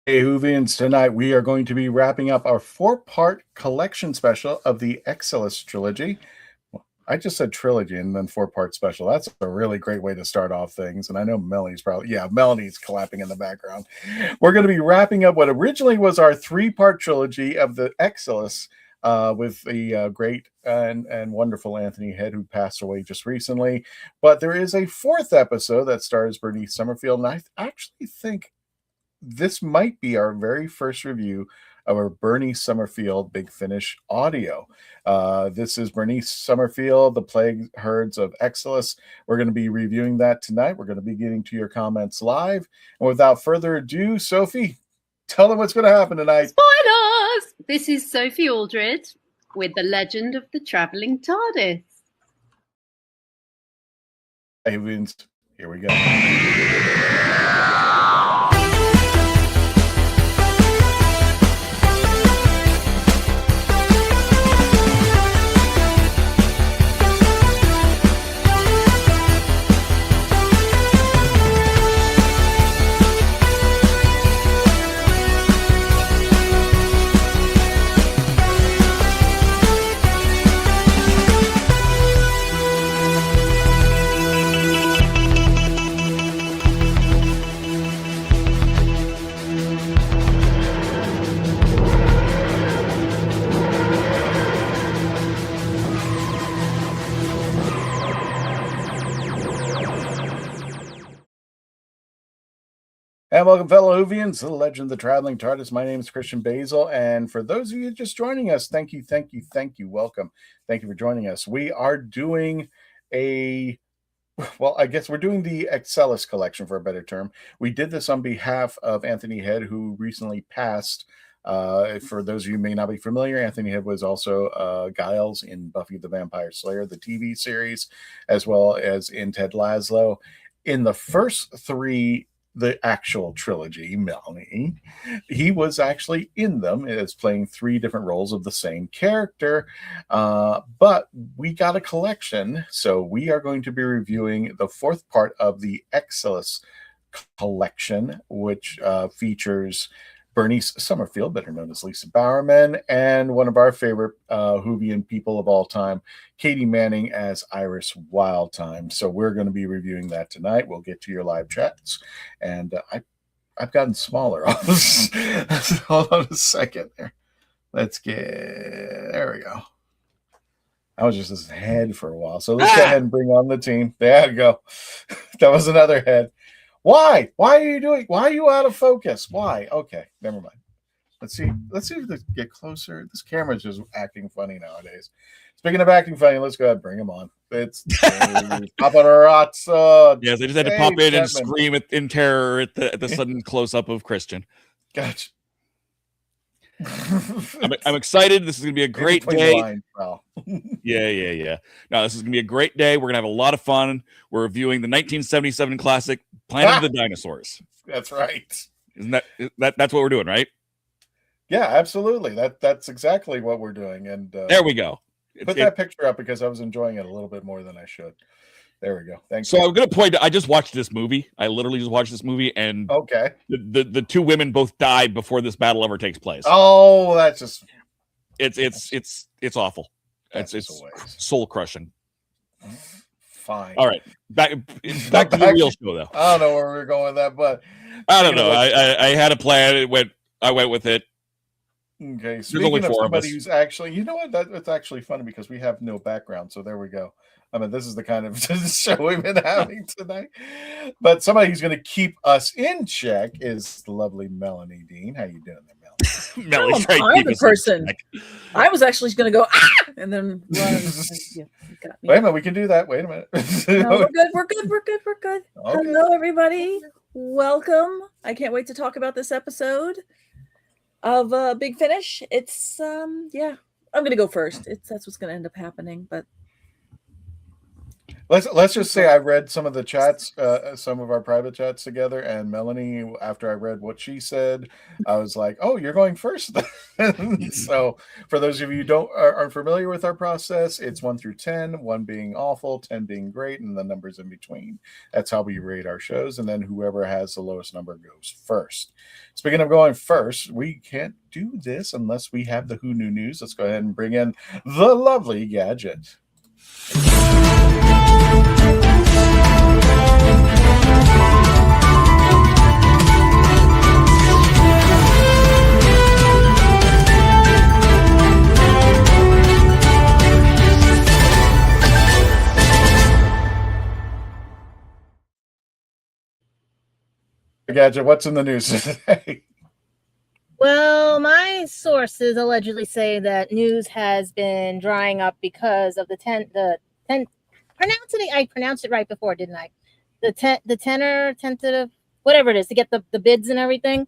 Hey, Whovians, tonight we are going to be wrapping up our four-part collection special of the Excellis trilogy. Well, I just said trilogy and then four-part special. That's a really great way to start off things. And I know Melanie's Melanie's clapping in the background. We're going to be wrapping up what originally was our three-part trilogy of the Excellis with the great and wonderful Anthony Head, who passed away just recently. But there is a fourth episode that stars Bernice Summerfield, and I actually think this might be our very first review of our Bernice Summerfield Big Finish audio. This is Bernice Summerfield, The Plague Herds of Excellis. We're going to be reviewing that tonight. We're going to be getting to your comments live. And without further ado, Sophie, tell them what's going to happen tonight. Spoilers! This is Sophie Aldred with The Legend of the Travelling Tardis. Hey, Vince, here we go. And welcome, fellow Whovians, to The Legend of the Traveling TARDIS. My name is Christian Basil, and for those of you just joining us, thank you, welcome. Thank you for joining us. We are doing I guess we're doing the Excellis collection, for a better term. We did this on behalf of Anthony Head, who recently passed. For those of you who may not be familiar, Anthony Head was also Giles in Buffy the Vampire Slayer, the TV series, as well as in Ted Lasso. In the first three, the actual trilogy, Melanie, he was actually in them as playing three different roles of the same character, but we got a collection, so we are going to be reviewing the fourth part of the Excellis collection, which features Bernice Summerfield, better known as Lisa Bowerman, and one of our favorite Whovian people of all time, Katie Manning as Iris Wildtime. So we're going to be reviewing that tonight. We'll get to your live chats. And I've gotten smaller. Hold on a second there. There we go. I was just his head for a while. So let's go ahead and bring on the team. There you go. That was another head. Why? Why are you out of focus? Why? Okay, never mind. Let's see if they get closer. This camera's just acting funny nowadays. Speaking of acting funny, let's go ahead and bring him on. It's Paparazzo. Yes, they just had to pop in and scream in terror at the sudden close-up of Christian. Gotcha. I'm excited. This is going to be a great day. Yeah. No, this is going to be a great day. We're going to have a lot of fun. We're reviewing the 1977 classic Planet of the Dinosaurs. That's right. Isn't that's what we're doing, right? Yeah, absolutely. That's exactly what we're doing. And there we go. Put that picture up because I was enjoying it a little bit more than I should. There we go. Thanks. So I'm going to point. I just watched this movie. I literally just watched this movie, and okay, the two women both died before this battle ever takes place. Oh, that's just it's awful. It's soul crushing. Fine. All right, back to the real show though. I don't know where we're going with that, but I don't know. I had a plan. I went with it. Okay. Speaking of somebody who's actually, you know what? That's actually funny because we have no background. So there we go. I mean, this is the kind of show we've been having tonight. But somebody who's going to keep us in check is the lovely Melanie Dean. How you doing there, Melanie? Melly tried I'm the person. I was actually going to go, and then run. Wait a minute, we can do that. Wait a minute. No, we're good. Okay. Hello, everybody. Welcome. I can't wait to talk about this episode of Big Finish. It's, I'm going to go first. That's what's going to end up happening, but. Let's just say I read some of the chats, some of our private chats together, and Melanie, after I read what she said, I was like, "Oh, you're going first." So, for those of you who aren't familiar with our process, it's 1 through 10, 1 being awful, 10 being great, and the numbers in between. That's how we rate our shows, and then whoever has the lowest number goes first. Speaking of going first, we can't do this unless we have the Who Knew News. Let's go ahead and bring in the lovely Gadget. Gadget, what's in the news today? Well, my sources allegedly say that news has been drying up because of I pronounced it right before, didn't I? Tentative, whatever it is, to get the bids and everything.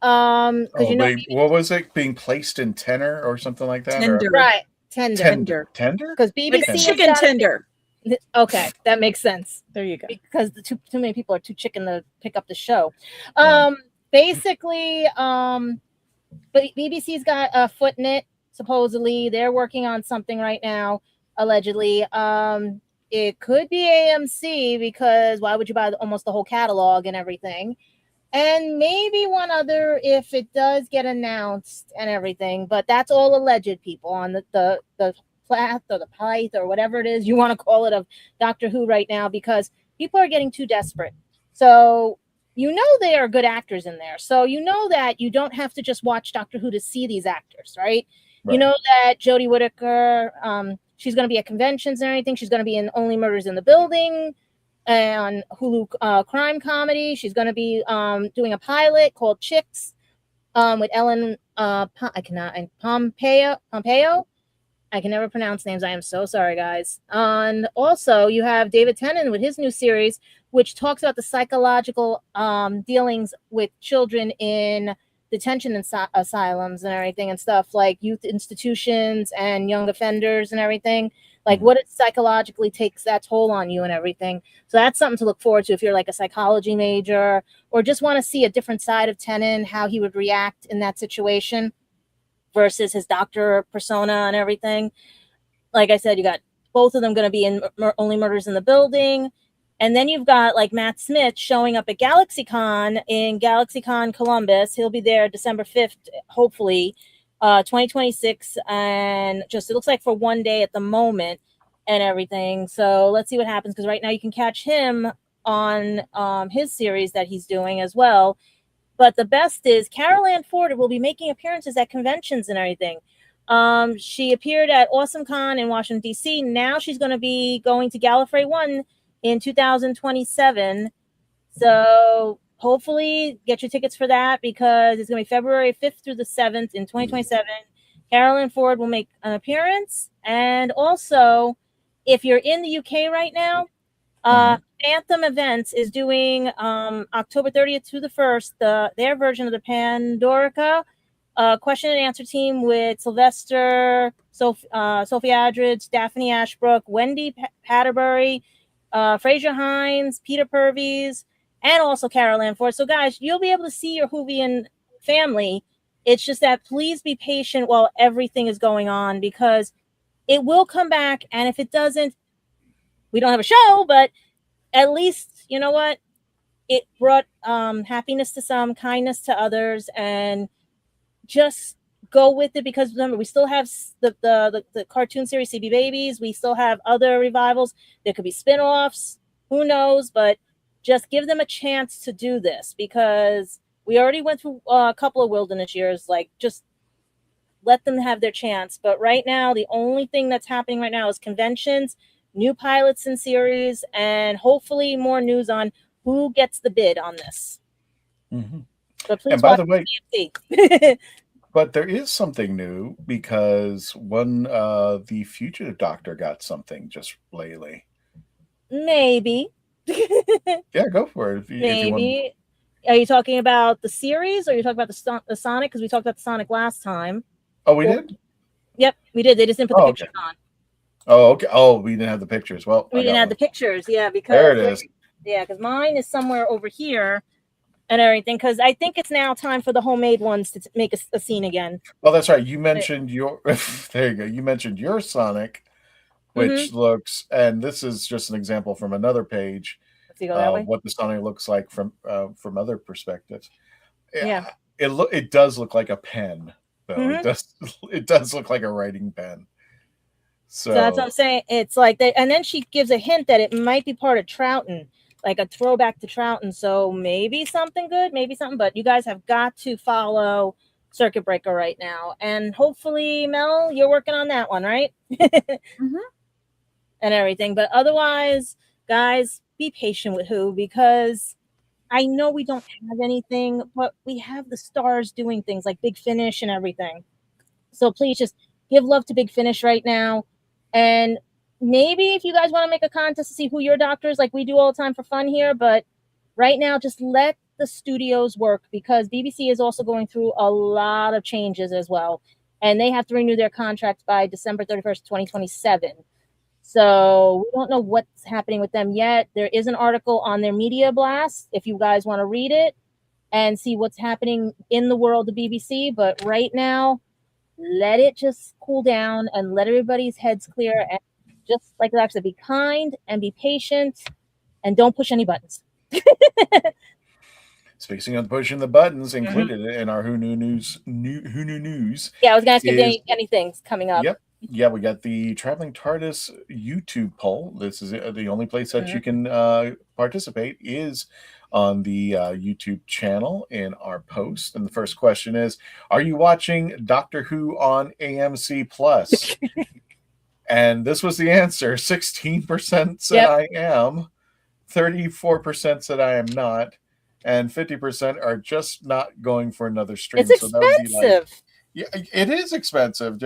What was it? Being placed in tenor or something like that? Tender. Right. Tender. Because BBC like chicken tender. Okay, that makes sense. There you go. Because too many people are too chicken to pick up the show. Basically, but BBC's got a foot in it. Supposedly, they're working on something right now. Allegedly, it could be AMC, because why would you buy almost the whole catalog and everything? And maybe one other if it does get announced and everything. But that's all alleged, people, on the path or the pyth or whatever it is you want to call it of Doctor Who right now, because people are getting too desperate. So they are good actors in there. So that you don't have to just watch Doctor Who to see these actors, right? You know that Jodie Whittaker, she's going to be at conventions and everything. She's going to be in Only Murders in the Building and Hulu crime comedy. She's going to be doing a pilot called Chicks with Ellen Pompeo. I can never pronounce names. I am so sorry, guys. And also, you have David Tennant with his new series, which talks about the psychological dealings with children in detention asylums and everything and stuff, like youth institutions and young offenders and everything. Like what it psychologically takes that toll on you and everything. So that's something to look forward to if you're like a psychology major or just want to see a different side of Tennant, how he would react in that situation versus his doctor persona and everything. Like I said, you got both of them going to be in Only Murders in the Building. And then you've got like Matt Smith showing up at GalaxyCon in GalaxyCon Columbus. He'll be there December 5th, hopefully, 2026. And just, it looks like for one day at the moment and everything. So let's see what happens, because right now you can catch him on his series that he's doing as well. But the best is Carol Ann Ford will be making appearances at conventions and everything. She appeared at AwesomeCon in Washington, D.C. Now she's going to be going to Gallifrey 1 in 2027. So hopefully get your tickets for that, because it's going to be February 5th through the 7th in 2027. Carol Ann Ford will make an appearance. And also, if you're in the UK right now, Anthem Events is doing October 30th through the 1st, their version of the Pandorica question and answer team with Sylvester, Sophie Aldridge, Daphne Ashbrook, Wendy Patterbury, Fraser Hines, Peter Purves, and also Carol Ann Ford. So guys, you'll be able to see your Whovian family. It's just that please be patient while everything is going on, because it will come back. And if it doesn't, we don't have a show, but at least, you know what? It brought happiness to some, kindness to others, and just go with it, because remember, we still have the cartoon series CB Babies. We still have other revivals. There could be spin-offs. Who knows? But just give them a chance to do this, because we already went through a couple of wilderness years. Like, just let them have their chance. But right now, the only thing that's happening right now is conventions, new pilots and series, and hopefully more news on who gets the bid on this. Mm-hmm. But please, and by the way, but there is something new because the fugitive doctor got something just lately. Maybe. Yeah, go for it. If you want. Maybe. Are you talking about the series, or are you talking about the Sonic? Because we talked about the Sonic last time. Oh, we did? Yep, we did. They just didn't put the pictures on. Oh, okay. Oh, we didn't have the pictures. Well, we didn't have the pictures. Yeah, because there it is. Yeah, because mine is somewhere over here and everything. Because I think it's now time for the homemade ones to make a scene again. Oh, that's right. You mentioned your. There you go. You mentioned your Sonic, which looks, and this is just an example from another page. What the Sonic looks like from other perspectives. Yeah, it does look like a pen, though. It does look like a writing pen. So that's what I'm saying. It's like that, and then she gives a hint that it might be part of Troughton, like a throwback to Troughton. So maybe something good, maybe something. But you guys have got to follow Circuit Breaker right now, and hopefully, Mel, you're working on that one, right? And everything. But otherwise, guys, be patient with Who, because I know we don't have anything, but we have the stars doing things like Big Finish and everything. So please just give love to Big Finish right now. And maybe if you guys want to make a contest to see who your doctor is, like we do all the time for fun here, but right now just let the studios work, because BBC is also going through a lot of changes as well. And they have to renew their contracts by December 31st, 2027. So we don't know what's happening with them yet. There is an article on their media blast if you guys want to read it and see what's happening in the world of BBC. But right now, let it just cool down and let everybody's heads clear. And just like Zach said, be kind and be patient and don't push any buttons. Speaking of pushing the buttons, included in our Who Knew News. Yeah, I was going to ask if anything's coming up. Yep. Yeah, we got the Traveling TARDIS YouTube poll. This is the only place that you can participate is on the YouTube channel in our post. And the first question is, are you watching Doctor Who on AMC Plus? And this was the answer. 16% said I am, 34% said I am not, and 50% are just not going for another stream. It's expensive. So that would be like, yeah, it is expensive.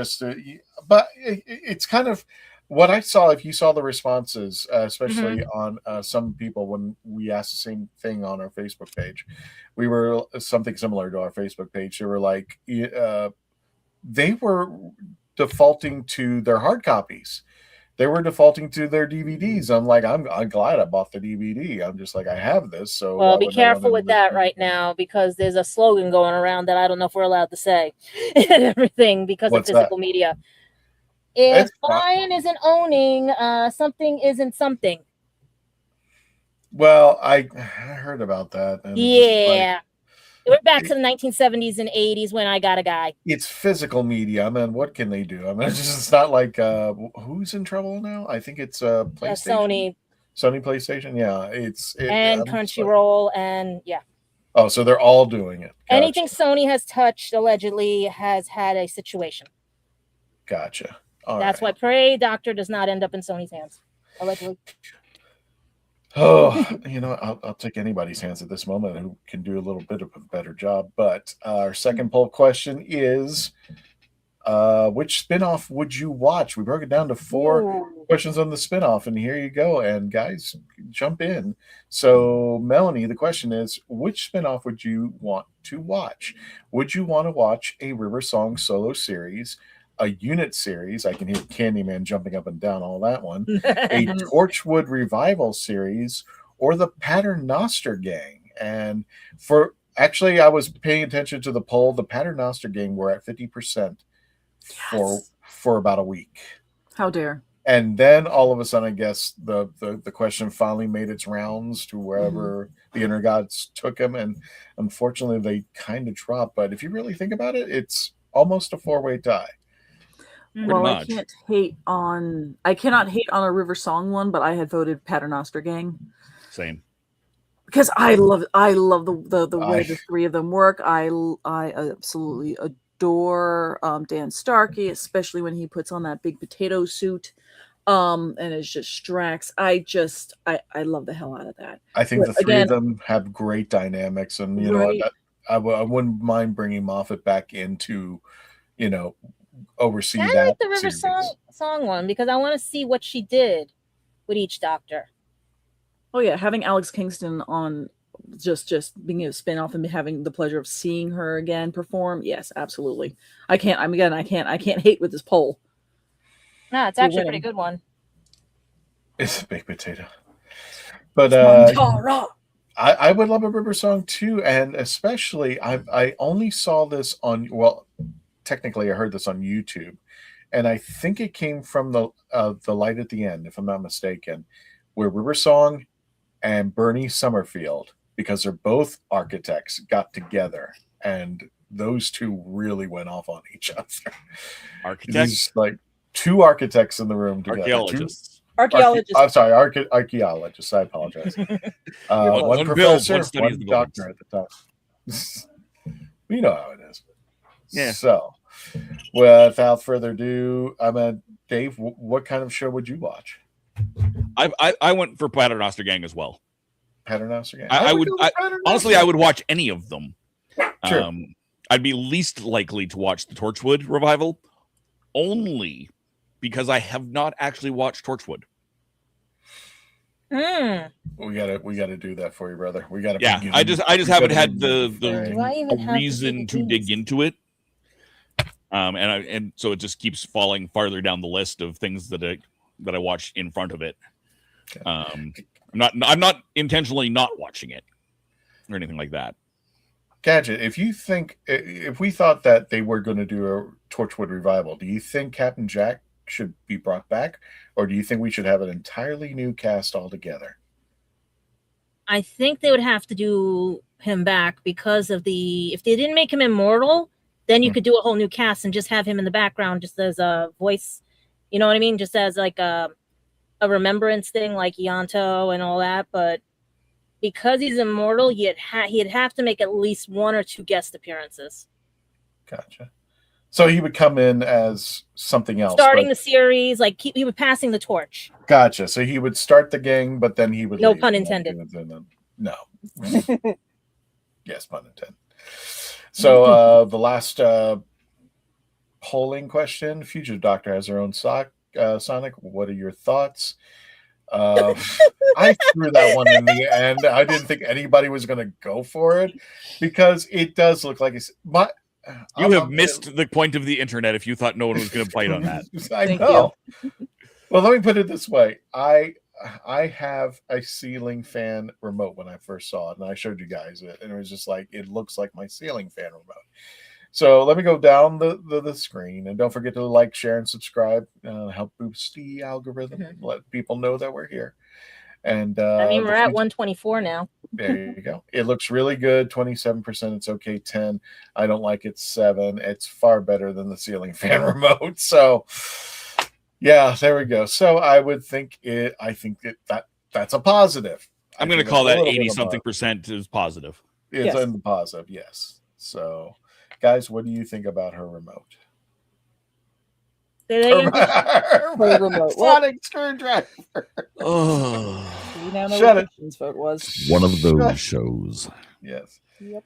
But it's kind of what I saw. If you saw the responses, especially on some people when we asked the same thing on our Facebook page, we were something similar to our Facebook page. They were like, they were defaulting to their hard copies. They were defaulting to their DVDs. I'm like, I'm glad I bought the DVD. I'm just like, I have this. So well, be careful with that right now, because there's a slogan going around that I don't know if we're allowed to say and everything because of physical media. If buying isn't owning, something isn't something. Well, I heard about that. And yeah. We're back to the 1970s and 80s when I got a guy. It's physical media. I mean, what can they do? I mean, it's not like who's in trouble now? I think it's PlayStation. Sony PlayStation. Yeah, and Crunchyroll and yeah. Oh, so they're all doing it. Gotcha. Anything Sony has touched allegedly has had a situation. Gotcha. That's why Pray Doctor does not end up in Sony's hands, allegedly. Oh, I'll take anybody's hands at this moment who can do a little bit of a better job. But our second poll question is, which spinoff would you watch? We broke it down to 4 questions on the spinoff, and here you go. And guys, jump in. So, Melanie, the question is, which spinoff would you want to watch? Would you want to watch a River Song solo series, a unit series? I can hear Candyman jumping up and down, all that one. A Torchwood revival series, or the Paternoster Gang. And I was paying attention to the poll. The Paternoster Gang were at 50% for about a week. How dare. And then all of a sudden, I guess the question finally made its rounds to wherever the inner gods took them, and unfortunately they kind of dropped. But if you really think about it, it's almost a 4-way tie. Well, I cannot hate on a River Song one, but I had voted Paternoster Gang. Same. Because I love the way the 3 of them work. I absolutely adore Dan Starkey, especially when he puts on that big potato suit. And it's just Strax. I love the hell out of that. I think the 3 of them have great dynamics, and you know what? I wouldn't mind bringing Moffat back into, oversee I that like the River series. song one because I want to see what she did with each Doctor. Oh yeah, having Alex Kingston on, just being a spin-off and having the pleasure of seeing her again perform. Yes, absolutely. I can't hate with this poll. No, it's actually a pretty good one. It's a big potato. But I would love a River song too, and especially I only saw this on, well, technically I heard this on YouTube, and I think it came from the Light at the End, if I'm not mistaken, where River Song and Bernie Summerfield, because they're both architects, got together, and those two really went off on each other. Architects, like two architects in the room together. Archaeologists. Archaeologists. I'm sorry, archaeologists. I apologize. One professor, one doctor at the time. You know how it is. Yeah. So, without further ado, Dave, what kind of show would you watch? I went for Paternoster Gang as well. Paternoster Gang. Honestly, I would watch any of them. Sure. I'd be least likely to watch the Torchwood revival, only because I have not actually watched Torchwood. We gotta do that for you, brother. We gotta. Yeah, I just haven't had the reason to dig into it. And so it just keeps falling farther down the list of things that I watch in front of it. Okay. I'm not intentionally not watching it or anything like that. Gadget, if we thought that they were going to do a Torchwood revival, do you think Captain Jack should be brought back, or do you think we should have an entirely new cast altogether? I think they would have to do him back because of if they didn't make him immortal, then you could do a whole new cast and just have him in the background just as a voice, you know what I mean? Just as like a remembrance thing like Ianto and all that. But because he's immortal, he'd have to make at least one or two guest appearances. Gotcha. So he would come in as something else. Starting the series, like he would passing the torch. Gotcha. So he would start the gang, but then he would No leave. pun intended. No. Yes, pun intended. So the last polling question: Fugitive Doctor has her own Sonic. What are your thoughts? I threw that one in the end. I didn't think anybody was going to go for it because it does look like it's. You have missed the point of the internet if you thought no one was going to bite on that. I know. Well, let me put it this way: I have a ceiling fan remote when I first saw it, and I showed you guys it, and it was just like it looks like my ceiling fan remote. So let me go down the screen, and don't forget to like, share, and subscribe. Help boost the algorithm. Let people know that we're here. And we're at 124 now. There you go. It looks really good. 27%. It's okay. 10. I don't like it. 7. It's far better than the ceiling fan remote. So yeah, there we go. So I would think it. I think that's a positive. I'm going to call that 80-something% is positive. It's in the positive. Yes. So. Guys, what do you think about her remote? Her remote. Sonic screwdriver. Oh, shut it. Vote was one of those shows. Yes. Yep.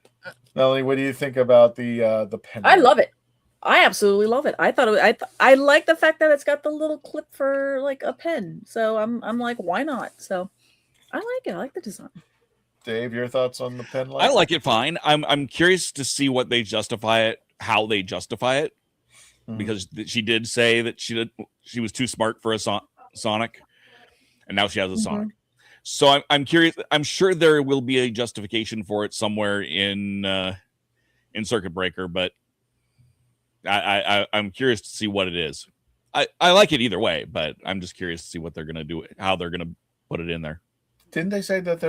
Melanie, what do you think about the pen? I love it. I absolutely love it. I thought I like the fact that it's got the little clip for like a pen. So I'm like, why not? So I like it. I like the design. Dave, your thoughts on the pen light? I like it fine. I'm curious to see what they justify it, how they justify it, because she did say that she was too smart for a Sonic, and now she has a Sonic. So I'm curious. I'm sure there will be a justification for it somewhere in Circuit Breaker, but I'm curious to see what it is. I like it either way, but I'm just curious to see what they're gonna do, how they're gonna put it in there. Didn't they say that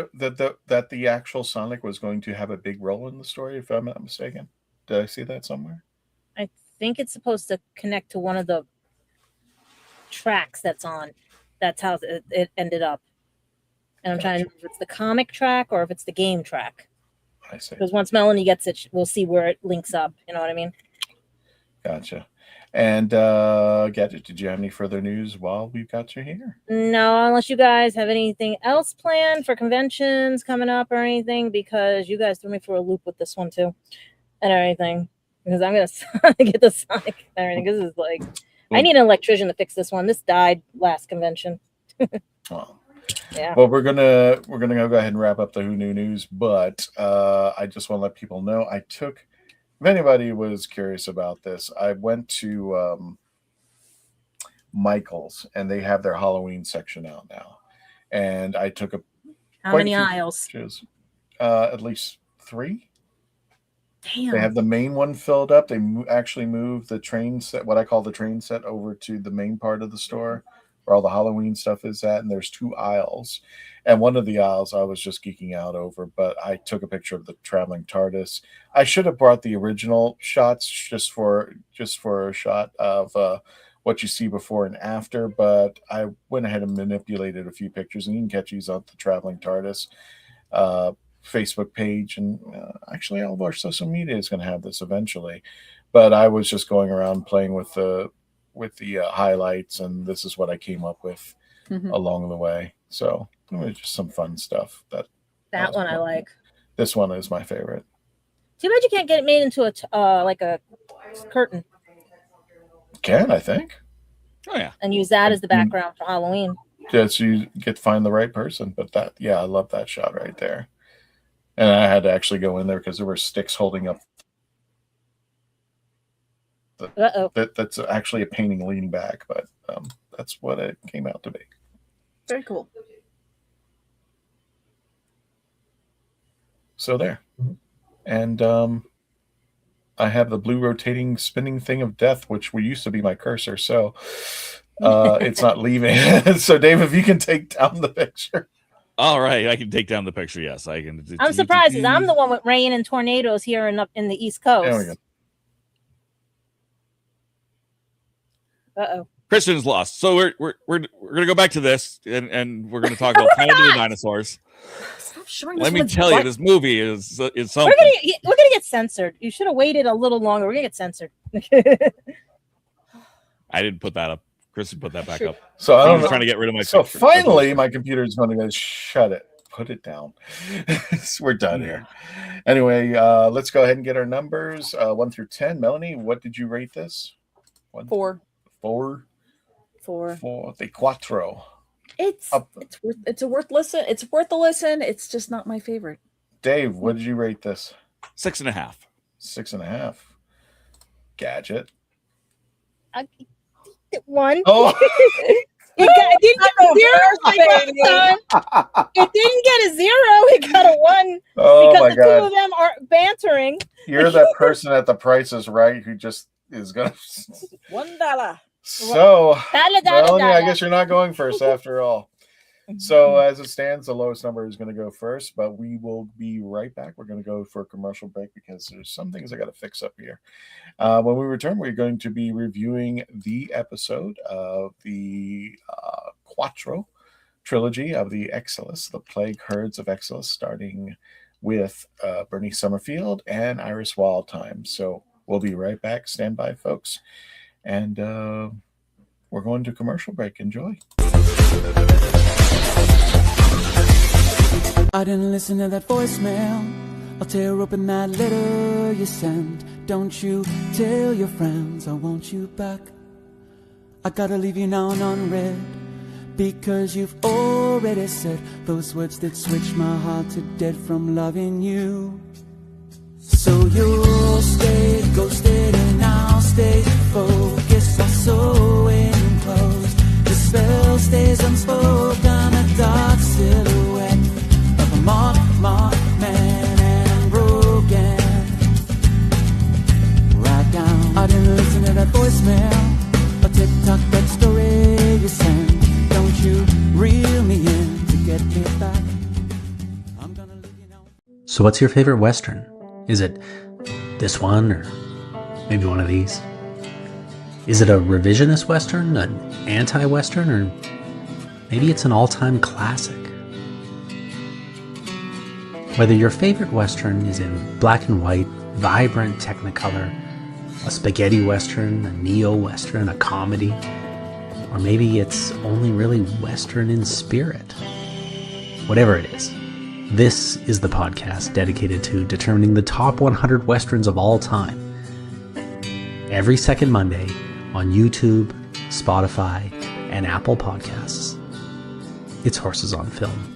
the actual Sonic was going to have a big role in the story, if I'm not mistaken? Did I see that somewhere? I think it's supposed to connect to one of the tracks that's on. That's how it ended up. And I'm trying to remember if it's the comic track or if it's the game track. I see. Because once Melanie gets it, we'll see where it links up. You know what I mean? Gotcha. And Gadget, did you have any further news while we've got you here? No, unless you guys have anything else planned for conventions coming up or anything, because you guys threw me for a loop with this one too, and everything. Because I'm gonna get the Sonic and everything. This is like, I need an electrician to fix this one. This died last convention. Oh. Yeah. Well, we're gonna go ahead and wrap up the Who Knew News, but I just want to let people know if anybody was curious about this, I went to Michael's and they have their Halloween section out now, and I took How many aisles? pictures, at least 3. Damn. They have the main one filled up. They actually moved the train set, what I call the train set, over to the main part of the store where all the Halloween stuff is at, and there's 2 aisles. And one of the aisles I was just geeking out over, but I took a picture of the traveling TARDIS. I should have brought the original shots just for a shot of what you see before and after, but I went ahead and manipulated a few pictures, and you can catch these on the traveling TARDIS Facebook page, and actually all of our social media is going to have this eventually. But I was just going around playing with the highlights, and this is what I came up with along the way. So it was just some fun stuff. That one I like. This one is my favorite. Too bad you can't get it made into a like a curtain. Can, I think. Oh yeah. And use that as the background for Halloween. Yes, you get to find the right person. But I love that shot right there. And I had to actually go in there because there were sticks holding up. That's actually a painting leaning back, but that's what it came out to be. Very cool. So there. And I have the blue rotating spinning thing of death, which used to be my cursor. So it's not leaving. So Dave, if you can take down the picture. All right, I can take down the picture. Yes, I can. I'm surprised because I'm the one with rain and tornadoes here in the East Coast. There we go. Uh-oh. Christian's lost. So we're gonna go back to this, and we're gonna talk about Planet of the Dinosaurs. Stop showing Let me tell you, this movie is something. We're gonna get censored. You should have waited a little longer. We're gonna get censored. I didn't put that up. Kristen put that back up. So I was trying to get rid of my. So picture. finally, my computer is going to go. Shut it. Put it down. We're done here. Anyway, let's go ahead and get our numbers 1 through 10. Melanie, what did you rate this? 4. 4. 4. The quattro. It's worth listen. It's worth a listen. It's just not my favorite. Dave, what did you rate this? 6.5. 6.5. Gadget. 1. Oh. It didn't get a 0. It didn't get a 0. It got a 1. Oh because my the God. 2 of them are bantering. You're that person at the Price is Right who just is gonna. $1. So, Melanie, I guess you're not going first after all. So as it stands, the lowest number is going to go first, but we will be right back. We're going to go for a commercial break because there's some things I got to fix up here. When we return, we're going to be reviewing the episode of the Quattro trilogy of the Excellis, the Plague Herds of Excellis, starting with Bernie Summerfield and Iris Wildtime. So we'll be right back. Stand by, folks. And we're going to commercial break. Enjoy. I didn't listen to that voicemail. I'll tear open that letter you sent. Don't you tell your friends I want you back. I gotta leave you now and unread, because you've already said those words that switch my heart to dead from loving you. So you'll stay ghosted and I'll stay focused on sewing clothes. The spell stays unspoken, a dark silhouette of a marked man, and I'm broken. Right down, I didn't listen to that voicemail, a TikTok, that story you sent. Don't you reel me in to get me back. I'm gonna leave you now. So what's your favorite Western? Is it this one, or maybe one of these? Is it a revisionist Western, an anti-Western, or maybe it's an all-time classic? Whether your favorite Western is in black and white, vibrant Technicolor, A spaghetti western, a neo-western, a comedy? Or maybe it's only really western in spirit? Whatever it is, this is the podcast dedicated to determining the top 100 westerns of all time. Every second Monday on YouTube, Spotify, and Apple Podcasts. It's Horses on Film.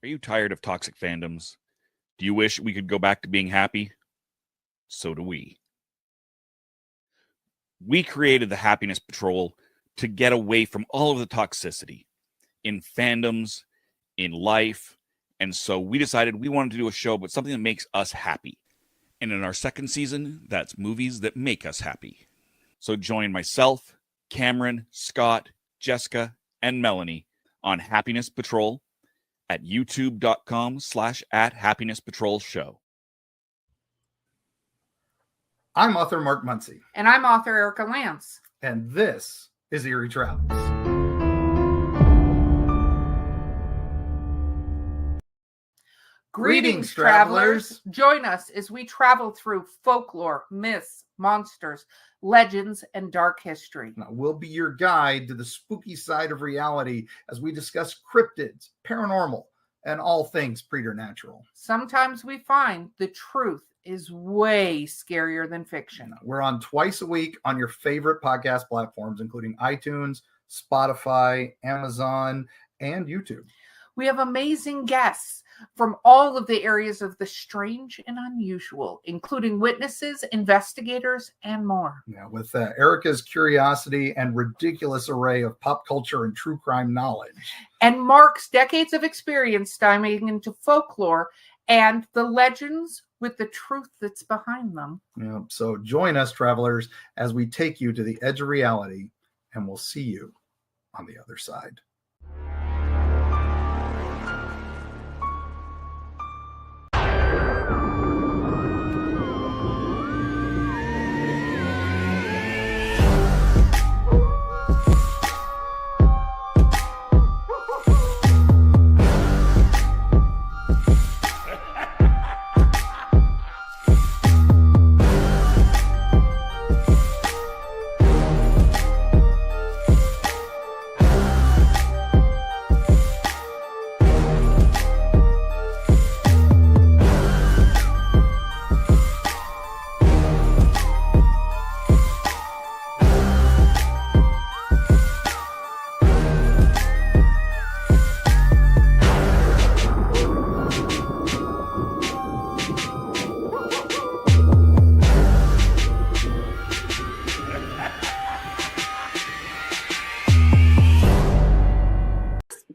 Are you tired of toxic fandoms? Do you wish we could go back to being happy? So do we. We created the Happiness Patrol to get away from all of the toxicity in fandoms, in life, and so we decided we wanted to do a show about something that makes us happy. And in our second season, that's movies that make us happy. So join myself, Cameron, Scott, Jessica, and Melanie on Happiness Patrol at youtube.com/@happinesspatrolshow. I'm author Mark Muncy. And I'm author Erica Lance. And this is Eerie Travels. Greetings, travelers. Join us as we travel through folklore, myths, monsters, legends, and dark history. Now, we'll be your guide to the spooky side of reality as we discuss cryptids, paranormal, and all things preternatural. Sometimes we find the truth is way scarier than fiction. We're on twice a week on your favorite podcast platforms, including iTunes, Spotify, Amazon, and YouTube. We have amazing guests from all of the areas of the strange and unusual, including witnesses, investigators, and more. Yeah, with Erica's curiosity and ridiculous array of pop culture and true crime knowledge. And Mark's decades of experience diving into folklore and the legends with the truth that's behind them. Yeah, so join us, travelers, as we take you to the edge of reality, and we'll see you on the other side.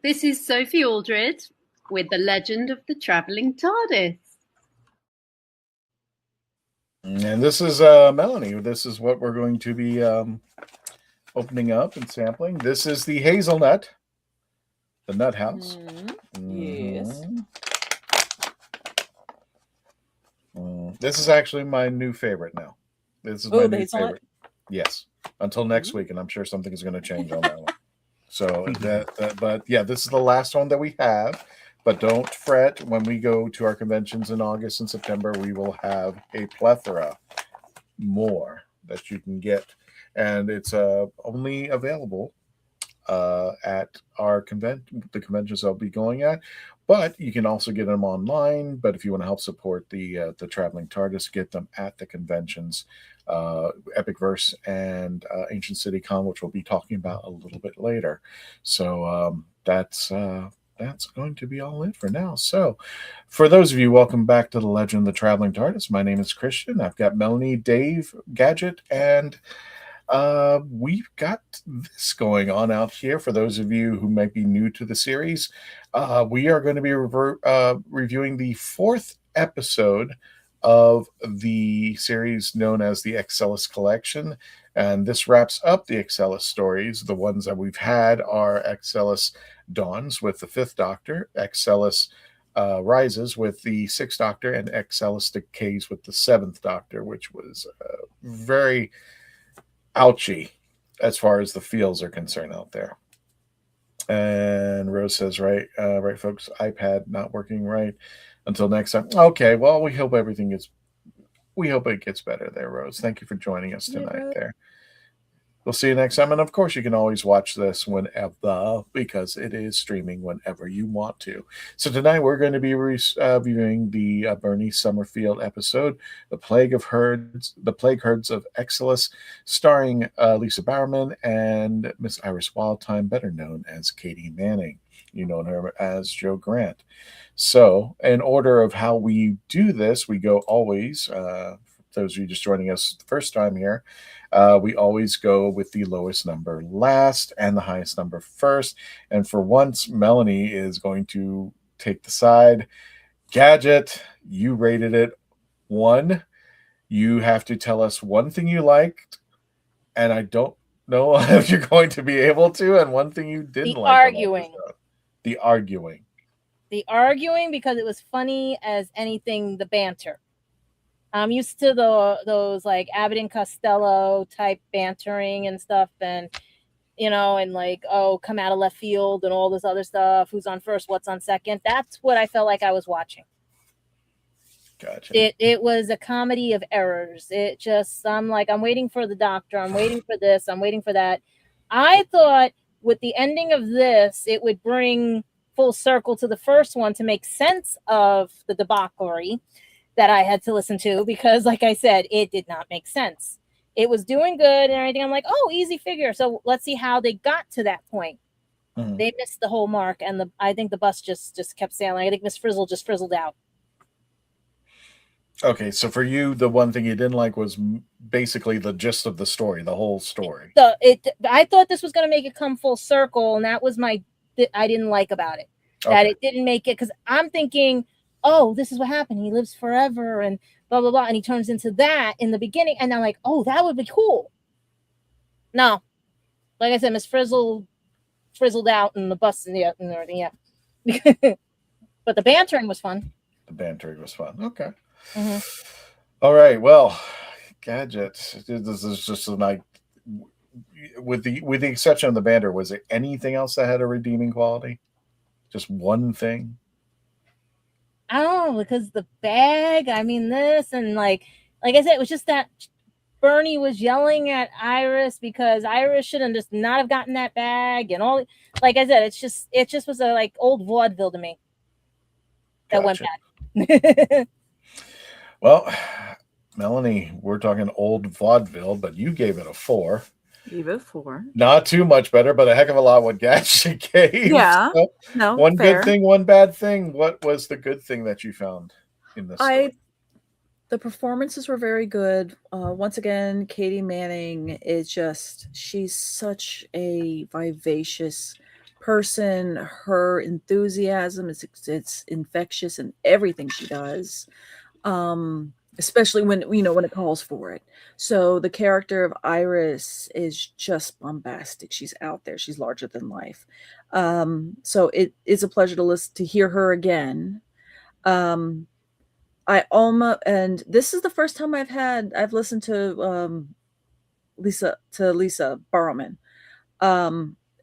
This is Sophie Aldred with The Legend of the Travelling Tardis. And this is Melanie. This is what we're going to be opening up and sampling. This is the hazelnut, the nut house. Yes. This is actually my new favorite now. This is my new favorite. Yes. Until next week, and I'm sure something is going to change on that one. So but yeah, this is the last one that we have. But don't fret. When we go to our conventions in August and September, we will have a plethora more that you can get, and it's only available at our the conventions I'll be going at. But you can also get them online. But if you want to help support the Traveling TARDIS, get them at the conventions, Epic Verse and Ancient City Con, which we'll be talking about a little bit later. So that's going to be all it for now. So for those of you, welcome back to The Legend of the Traveling TARDIS. My name is Christian. I've got Melanie, Dave, Gadget, and we've got this going on out here. For those of you who might be new to the series, we are going to be reviewing the 4th episode of the series known as the Excellis Collection. And this wraps up the Excellis stories. The ones that we've had are Excellis Dawns with the 5th Doctor, Excellis Rises with the 6th Doctor, and Excellis Decays with the 7th Doctor, which was very ouchy as far as the feels are concerned out there. And Rose says, right, folks, iPad not working right until next time. Okay, well, we hope it gets better there, Rose. Thank you for joining us tonight there. We'll see you next time. And of course, you can always watch this whenever, because it is streaming whenever you want to. So tonight we're going to be reviewing the Bernie Summerfield episode, The Plague Herds of Excellis, starring Lisa Bowerman and Miss Iris Wildtime, better known as Katie Manning. You know her as Jo Grant. So in order of how we do this, we go always, those of you just joining us the first time here, we always go with the lowest number last and the highest number first. And for once, Melanie is going to take the side. Gadget, you rated it 1. You have to tell us one thing you liked, and I don't know if you're going to be able to, and one thing you didn't like. The arguing. The arguing, because it was funny as anything, the banter. I'm used to those like Abbott and Costello type bantering and stuff, and and like, oh, come out of left field and all this other stuff. Who's on first? What's on second? That's what I felt like I was watching. Gotcha. It was a comedy of errors. It just, I'm waiting for the doctor. I'm waiting for this. I'm waiting for that. I thought with the ending of this, it would bring full circle to the first one to make sense of the debauchery that I had to listen to, because like I said, it did not make sense. It was doing good and everything. I'm like, oh, easy figure. So let's see how they got to that point. Mm-hmm. They missed the whole mark, and I think the bus just kept sailing. I think Miss Frizzle just frizzled out. Okay, so for you, the one thing you didn't like was basically the gist of the story, the whole story. I thought this was going to make it come full circle, and that was I didn't like about it. Okay. That it didn't make it, because I'm thinking, oh, this is what happened. He lives forever and blah, blah, blah. And he turns into that in the beginning. And I'm like, oh, that would be cool. No. Like I said, Miss Frizzle frizzled out in the bus and everything. Yeah. But the bantering was fun. Okay. Mm-hmm. All right. Well, Gadget. This is just like, with the exception of the banter, was there anything else that had a redeeming quality? Just one thing? I don't know, because the bag, this, and like I said, it was just that Bernie was yelling at Iris because Iris shouldn't just not have gotten that bag, and all. Like I said, it just was a like old vaudeville to me. That Gotcha. Went bad. Well, Melanie, we're talking old vaudeville, but you gave it a 4. Gave it a 4. Not too much better, but a heck of a lot what Gadget gave. Yeah. So, no. One fair. good thing, one bad thing. What was the good thing that you found in this story? The performances were very good. Once again, Katie Manning is she's such a vivacious person. Her enthusiasm it's infectious in everything she does. Especially when it calls for it. So the character of Iris is just bombastic. She's out there. She's larger than life. So it is a pleasure to hear her again. And this is the first time I've listened to Lisa Bowerman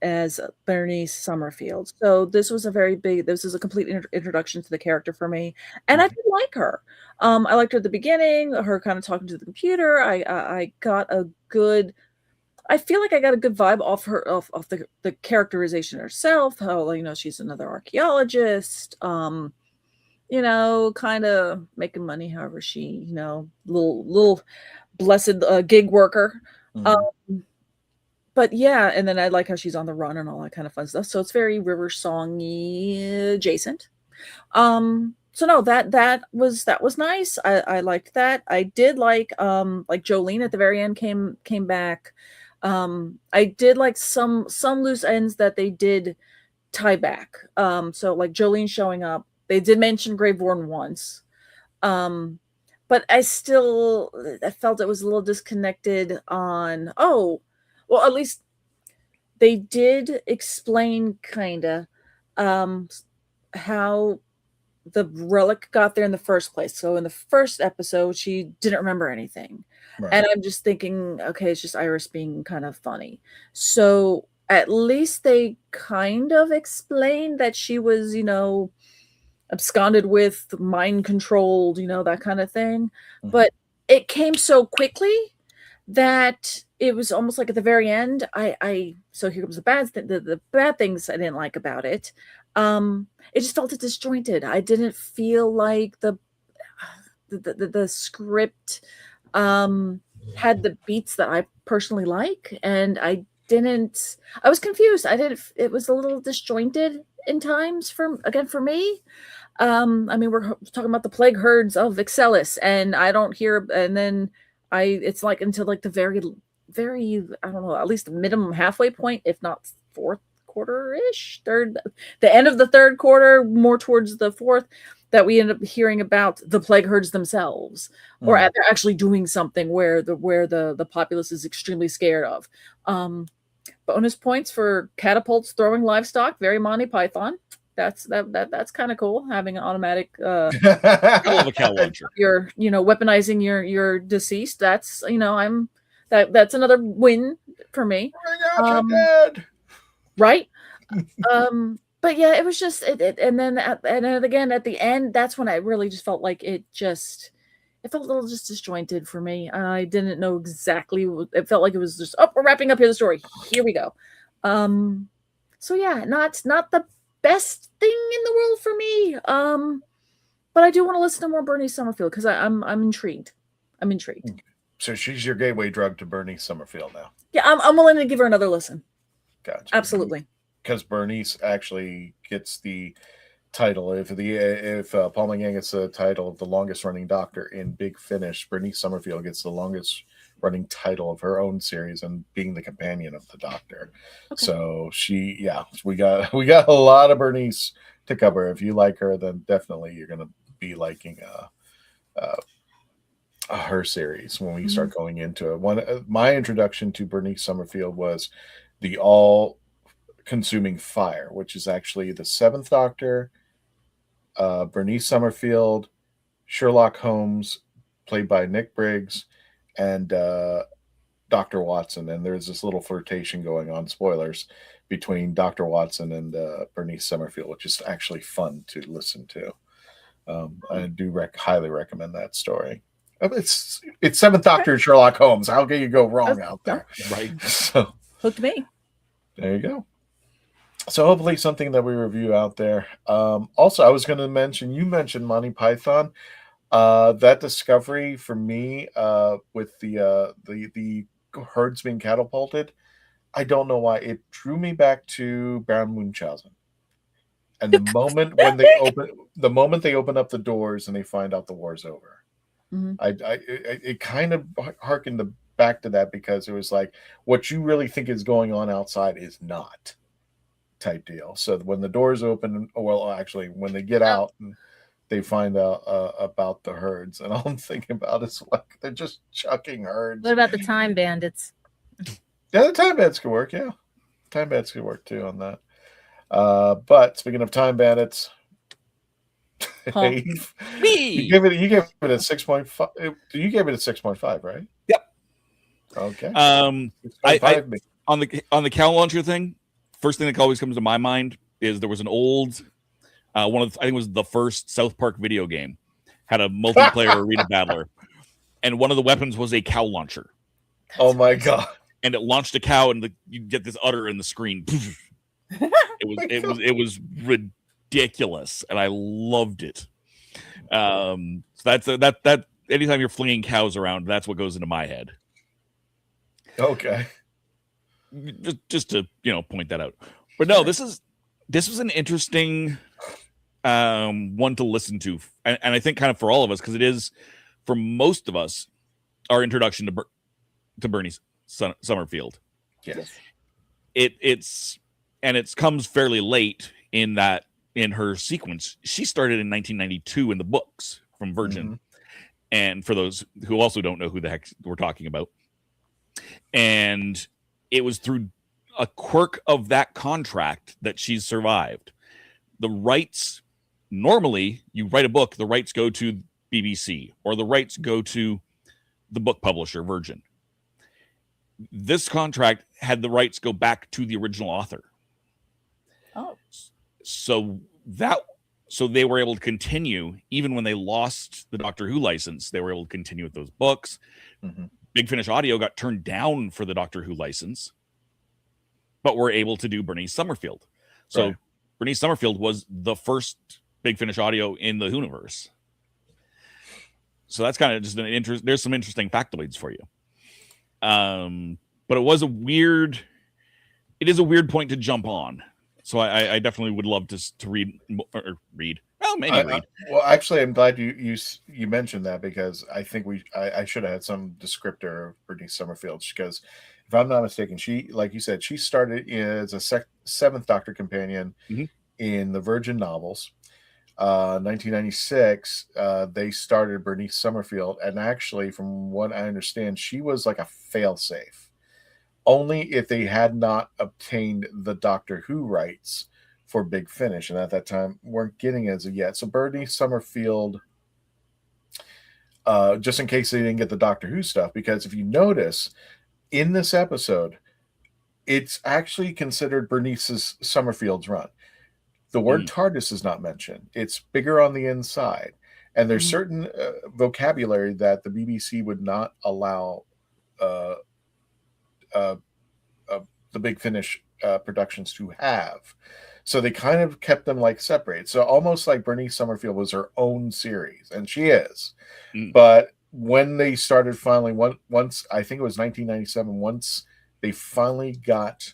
as Bernie Summerfield. So this was a complete introduction to the character for me. And I did like her. I liked her at the beginning, her kind of talking to the computer. I feel like I got a good vibe off the characterization herself, how, she's another archaeologist, kind of making money however she, little blessed gig worker. Mm-hmm. But yeah, and then I like how she's on the run and all that kind of fun stuff. So it's very River Song-y adjacent. So no, that was nice. I liked that. I did like Jolene at the very end came back. I did like some loose ends that they did tie back. So like Jolene showing up. They did mention Grey Vorn once. But but I felt it was a little disconnected on, at least they did explain kind of how the relic got there in the first place. So in the first episode, she didn't remember anything. Right. And I'm just thinking, okay, it's just Iris being kind of funny. So at least they kind of explained that she was, absconded with, mind controlled, that kind of thing. Mm-hmm. But it came so quickly that it was almost like at the very end, so here comes the bad things I didn't like about it. It just felt disjointed. I didn't feel like the script had the beats that I personally like, and I was confused. It was a little disjointed in times for me. We're talking about the plague herds of Excellis, and I don't hear, and then it's like until like the very, very, I don't know, at least the minimum halfway point, if not fourth quarter-ish, the end of the third quarter, more towards the fourth, that we end up hearing about the plague herds themselves, or they're actually doing something where the populace is extremely scared of. Bonus points for catapults throwing livestock, very Monty Python. That's kind of cool, having an automatic I love a cow launcher. You're weaponizing your deceased. That's that's another win for me. Right. But yeah, it was just and then again at the end, that's when I really just felt like it felt a little just disjointed for me. I didn't know exactly. It felt like it was just, we're wrapping up here the story. Here we go. So yeah, not the best thing in the world for me. But I do want to listen to more Bernice Summerfield because I'm intrigued. I'm intrigued. So she's your gateway drug to Bernice Summerfield now. Yeah, I'm willing to give her another listen. Gotcha. Absolutely. Because Bernice actually gets the title. If Paul McGann gets the title of the longest running doctor in Big Finish, Bernice Summerfield gets the longest running title of her own series and being the companion of the doctor. Okay. So we got a lot of Bernice to cover. If you like her, then definitely you're going to be liking her series when we start going into it. My introduction to Bernice Summerfield was the all-consuming fire, which is actually the Seventh Doctor, Bernice Summerfield, Sherlock Holmes, played by Nick Briggs, and Dr. Watson. And there's this little flirtation going on, spoilers, between Dr. Watson and Bernice Summerfield, which is actually fun to listen to. I do highly recommend that story. It's Seventh Doctor and Sherlock Holmes. How can you go wrong out there? Right. So hooked me. There you go. So hopefully something that we review out there. Also, I was going to mention, you mentioned Monty Python. That discovery for me with the herds being catapulted, I don't know why it drew me back to Baron Munchausen. And the moment they open up the doors and they find out the war's over, it kind of harkened back to that, because it was like, what you really think is going on outside is not type deal. So when the doors open, when they get out and they find out about the herds, and all I'm thinking about is like they're just chucking herds. What about the time bandits? Yeah, the time bandits could work. Yeah, time bandits could work too on that. But speaking of time bandits, you gave it a 6.5. You gave it a 6.5, right? Yep. Okay. On the cow launcher thing, first thing that always comes to my mind is there was an old I think it was the first South Park video game, had a multiplayer arena battler, and one of the weapons was a cow launcher. Oh my god! And it launched a cow, and you get this udder in the screen. It was ridiculous, and I loved it. So that's that. Anytime you're flinging cows around, that's what goes into my head. Okay. Just to point that out. But no, this was an interesting one to listen to, and I think kind of for all of us, because it is for most of us our introduction to Bernice Summerfield. Yes. It comes fairly late in her sequence. She started in 1992 in the books from Virgin, And for those who also don't know who the heck we're talking about, and it was through a quirk of that contract that she's survived. The rights, normally you write a book, the rights go to BBC or the rights go to the book publisher, Virgin. This contract had the rights go back to the original author. Oh. So they were able to continue even when they lost the Doctor Who license. They were able to continue with those books. Mm-hmm. Big Finish Audio got turned down for the Doctor Who license, but were able to do Bernice Summerfield. So right. Bernice Summerfield was the first Big Finish Audio in the Whoniverse. So that's kind of just an interest. There's some interesting factoids for you. But it is a weird point to jump on. So I definitely would love to read. Well, maybe read. Well, actually, I'm glad you mentioned that, because I think I should have had some descriptor of Bernice Summerfield, because if I'm not mistaken, she, like you said, she started as a Seventh Doctor companion in the Virgin novels. 1996, they started Bernice Summerfield, and actually, from what I understand, she was like a failsafe. Only if they had not obtained the Doctor Who rights for Big Finish, and at that time weren't getting as of yet. So Bernice Summerfield, just in case they didn't get the Doctor Who stuff, because if you notice in this episode, it's actually considered Bernice Summerfield's run. The word TARDIS is not mentioned. It's bigger on the inside, and there's certain vocabulary that the BBC would not allow the Big Finish productions to have. So they kind of kept them like separate. So almost like Bernice Summerfield was her own series, and she is. But when they started finally, once I think it was 1997, once they finally got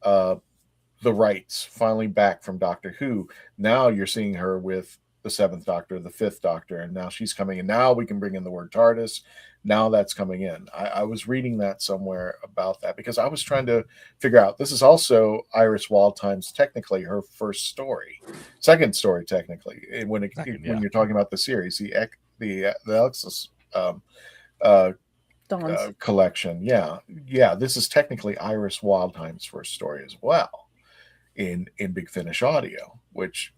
the rights finally back from Doctor Who, now you're seeing her with the Seventh Doctor, the Fifth Doctor, and now she's coming in. Now we can bring in the word TARDIS. Now that's coming in. I was reading that somewhere about that, because I was trying to figure out, this is also Iris Wildtime's technically her second story technically, when you're talking about the series, the Alexis collection. Yeah, this is technically Iris Wildtime's first story as well in Big Finish Audio, which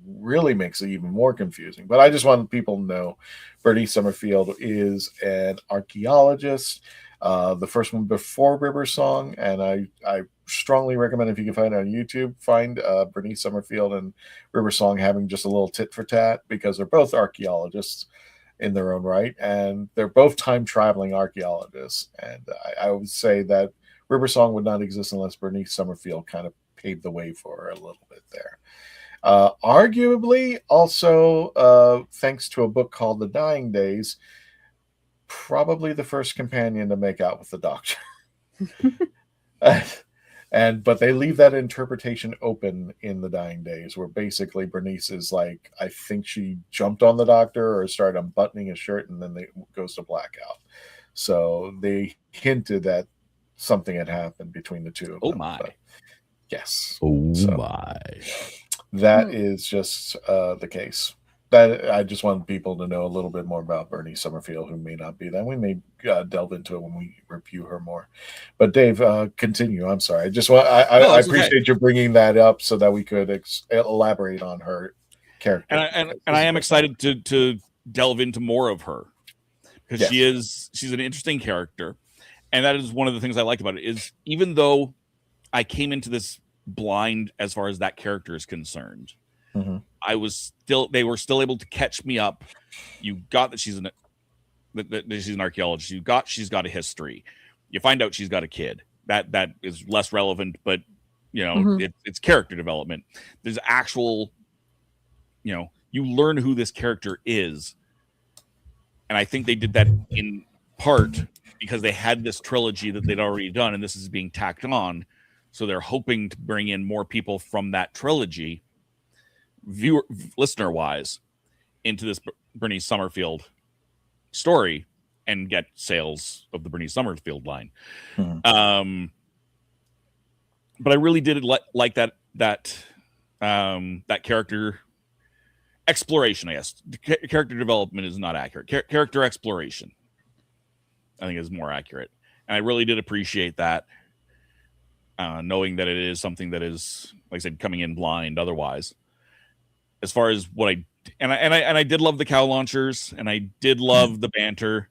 really makes it even more confusing. But I just want people to know Bernice Summerfield is an archaeologist, the first one before River Song, and I strongly recommend, if you can find it on YouTube, find Bernice Summerfield and River Song having just a little tit for tat, because they're both archaeologists in their own right, and they're both time traveling archaeologists. And I would say that River Song would not exist unless Bernice Summerfield kind of paved the way for her a little bit there. Arguably, also, thanks to a book called The Dying Days, probably the first companion to make out with the Doctor. But they leave that interpretation open in The Dying Days, where basically Bernice is like, I think she jumped on the Doctor or started unbuttoning his shirt, and then it goes to blackout. So they hinted that something had happened between the two of them. Oh my. But yes. Oh my. That is just the case. That I just want people to know a little bit more about Bernice Summerfield, who may not be that. We may delve into it when we review her more. But Dave, continue. I'm sorry. I appreciate you bringing that up so that we could elaborate on her character. And I am excited to delve into more of her, because she's an interesting character, and that is one of the things I like about it. Is even though I came into this blind as far as that character is concerned, they were still able to catch me up. You got that she's an archaeologist. She's got a history. You find out she's got a kid. That is less relevant, but it's character development. There's actual, you learn who this character is, and I think they did that in part because they had this trilogy that they'd already done, and this is being tacked on. So they're hoping to bring in more people from that trilogy, listener-wise, into this Bernice Summerfield story and get sales of the Bernice Summerfield line. But I really did like that character exploration, I guess. Character development is not accurate. Character exploration, I think, is more accurate. And I really did appreciate that, knowing that it is something that is, like I said, coming in blind otherwise. As far as what I did love the cow launchers, and I did love the banter.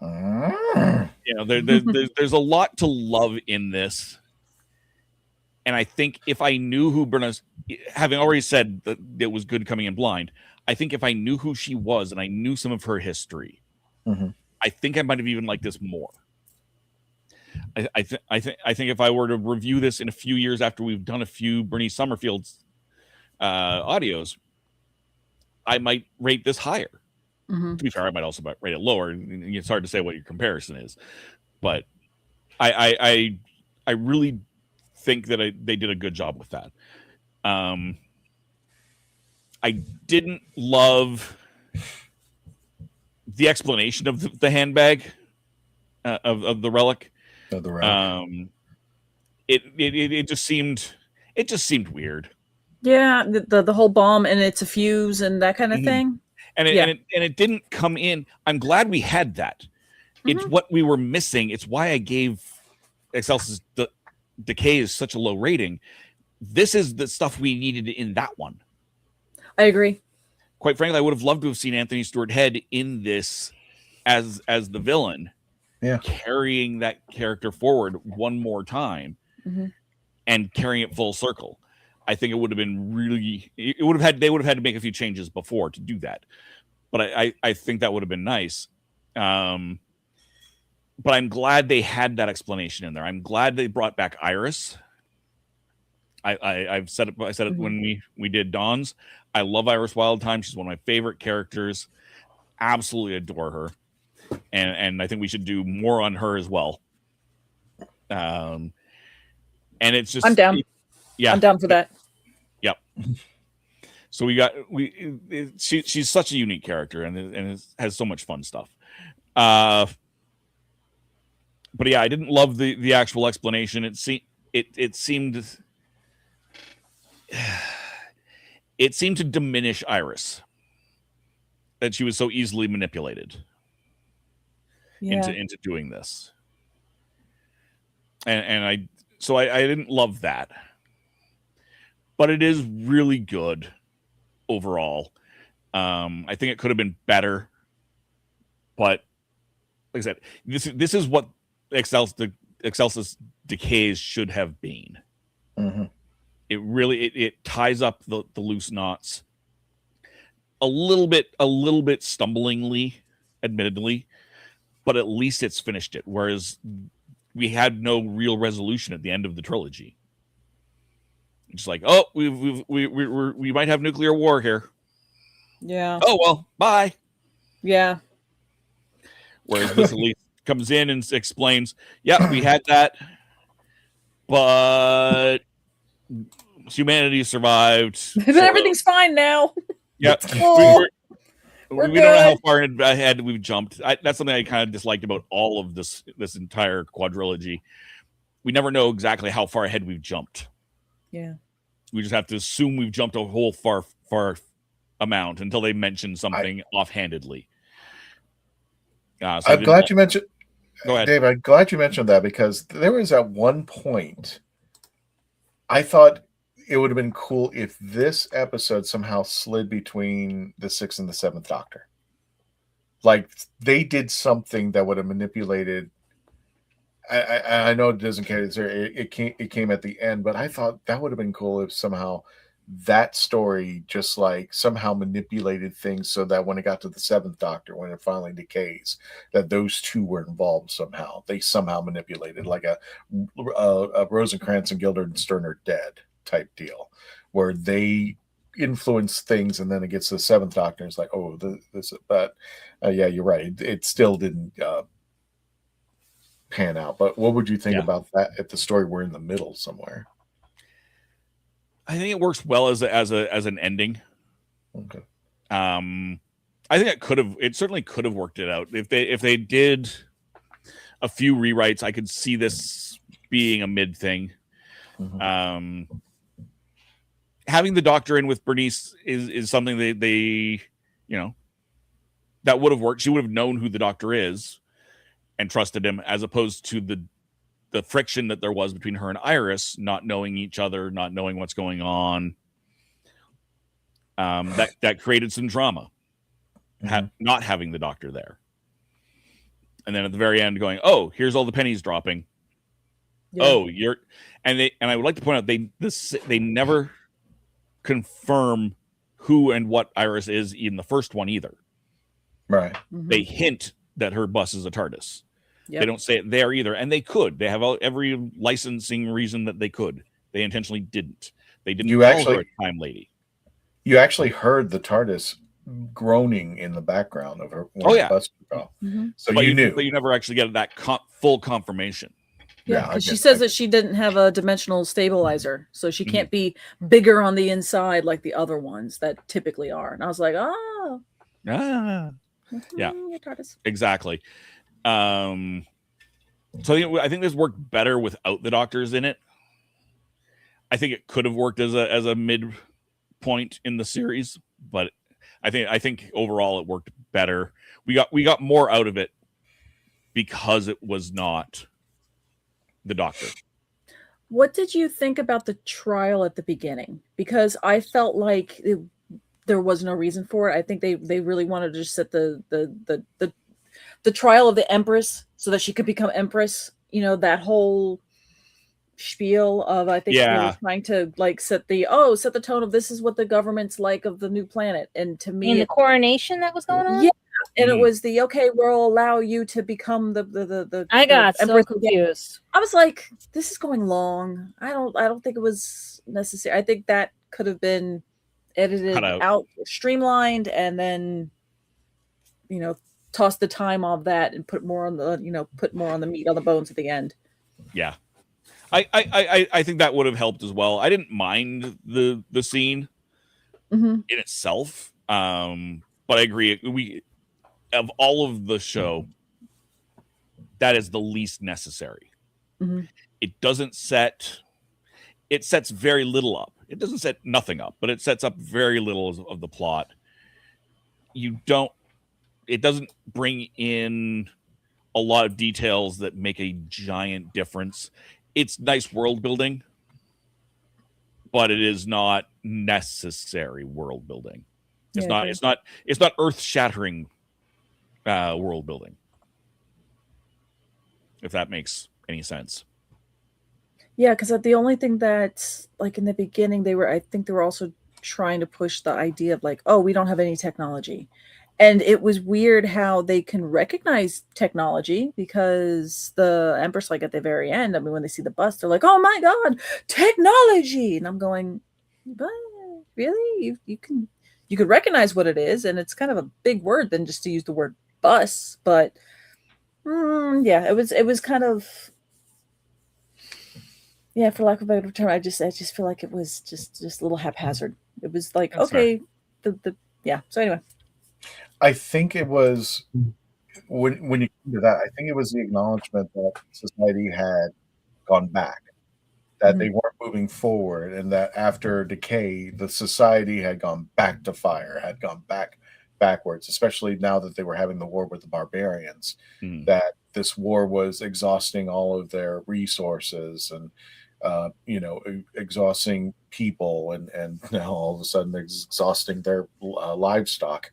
You know, there's a lot to love in this. And I think if I knew who Brenna's, having already said that it was good coming in blind, I think if I knew who she was and I knew some of her history, I think I might have even liked this more. I think if I were to review this in a few years after we've done a few Bernice Summerfield's audios, I might rate this higher. To be fair, I might also rate it lower. It's hard to say what your comparison is, but I really think that they did a good job with that. I didn't love the explanation of the handbag of the relic. Of the relic. It just seemed weird. Yeah, the whole bomb and it's a fuse and that kind of thing. And it didn't come in. I'm glad we had that. It's what we were missing. It's why I gave Excellis' Decay is such a low rating. This is the stuff we needed in that one. I agree. Quite frankly, I would have loved to have seen Anthony Stewart Head in this as the villain, carrying that character forward one more time and carrying it full circle. I think it would have been they would have had to make a few changes before to do that. But I think that would have been nice. But I'm glad they had that explanation in there. I'm glad they brought back Iris. I said it when we did Dawn's. I love Iris Wildtime. She's one of my favorite characters. Absolutely adore her. And I think we should do more on her as well. And it's just I'm down. I'm down for that. Yep. So she's such a unique character and has so much fun stuff. But yeah, I didn't love the actual explanation. It seemed to diminish Iris, that she was so easily manipulated into doing this. And I didn't love that. But it is really good overall. I think it could have been better. But like I said, this is what Excelsis Decays should have been. It really it ties up the loose knots a little bit stumblingly, admittedly, but at least it's finished it. Whereas we had no real resolution at the end of the trilogy. It's like, oh, we might have nuclear war here. Yeah. Oh well, bye. Yeah. Whereas this at least comes in and explains, yeah, we had that, but humanity survived. But everything's fine now. Yeah. We don't know how far ahead we've jumped. That's something I kind of disliked about all of this entire quadrilogy. We never know exactly how far ahead we've jumped. Yeah. We just have to assume we've jumped a whole far amount until they mention something offhandedly. So I'm glad you mentioned. Go ahead, Dave. I'm glad you mentioned that because there was at one point I thought it would have been cool if this episode somehow slid between the 6th and the 7th Doctor. Like they did something that would have manipulated. I know it doesn't care. It came at the end, but I thought that would have been cool if somehow that story just like somehow manipulated things so that when it got to the 7th Doctor, when it finally decays, that those two were involved somehow. They somehow manipulated like a Rosencrantz and Guildenstern are dead type deal, where they influence things, and then it gets to the 7th Doctor, and it's like, oh, this. But yeah, you're right. It still didn't pan out. But what would you think about that if the story were in the middle somewhere? I think it works well as an ending. Okay. I think it certainly could have worked it out if they did a few rewrites. I could see this being a mid thing. having the doctor in with Bernice is something they that would have worked. She would have known who the doctor is and trusted him, as opposed to the friction that there was between her and Iris, not knowing each other, not knowing what's going on. That created some drama, not having the doctor there. And then at the very end going, oh, here's all the pennies dropping. Yeah. Oh, and I would like to point out they never confirm who and what Iris is in the first one either. Right. They hint that her bus is a Tardis. Yep. They don't say it there either. And they could. They have every licensing reason that they could. They intentionally didn't. They didn't call her a time lady. You actually heard the Tardis groaning in the background of her. Bus So you knew. But you never actually get that full confirmation. Yeah, because she says that she didn't have a dimensional stabilizer, so she can't be bigger on the inside like the other ones that typically are. And I was like, oh. Yeah, exactly. So I think this worked better without the doctors in it. I think it could have worked as a midpoint in the series, but I think overall it worked better. We got more out of it because it was not the doctor. What did you think about the trial at the beginning? Because I felt like there was no reason for it. I think they really wanted to just set the trial of the Empress so that she could become Empress. You know, that whole spiel of, I think they were trying to like set the tone of this is what the government's like of the new planet. And to me, in the coronation that was going on. Yeah. And it was we'll allow you to become the I got so confused. I was like, this is going long. I don't think it was necessary. I think that could have been edited out, streamlined, and then toss the time of that and put more on the meat on the bones at the end. Yeah. I think that would have helped as well. I didn't mind the scene in itself. But I agree. Of all of the show, that is the least necessary. It doesn't it sets very little up. It doesn't set nothing up, but it sets up very little of the plot. It doesn't bring in a lot of details that make a giant difference. It's nice world building, but it is not necessary world building. It's not earth-shattering world building, if that makes any sense. Yeah, because the only thing that, like in the beginning, I think they were also trying to push the idea of like, oh, we don't have any technology. And it was weird how they can recognize technology, because the Empress, like at the very end, I mean, when they see the bus, they're like, oh my God, technology. And I'm going, but really? You could recognize what it is, and it's kind of a big word than just to use the word bus. But it was kind of, for lack of a better term, I just feel like it was just a little haphazard. It was like, that's okay, right. So anyway, I think it was when you come to that, I think it was the acknowledgement that society had gone back, that they weren't moving forward, and that after decay, the society had gone back to fire, had gone backwards, especially now that they were having the war with the barbarians, that this war was exhausting all of their resources and, exhausting people, and now all of a sudden exhausting their livestock.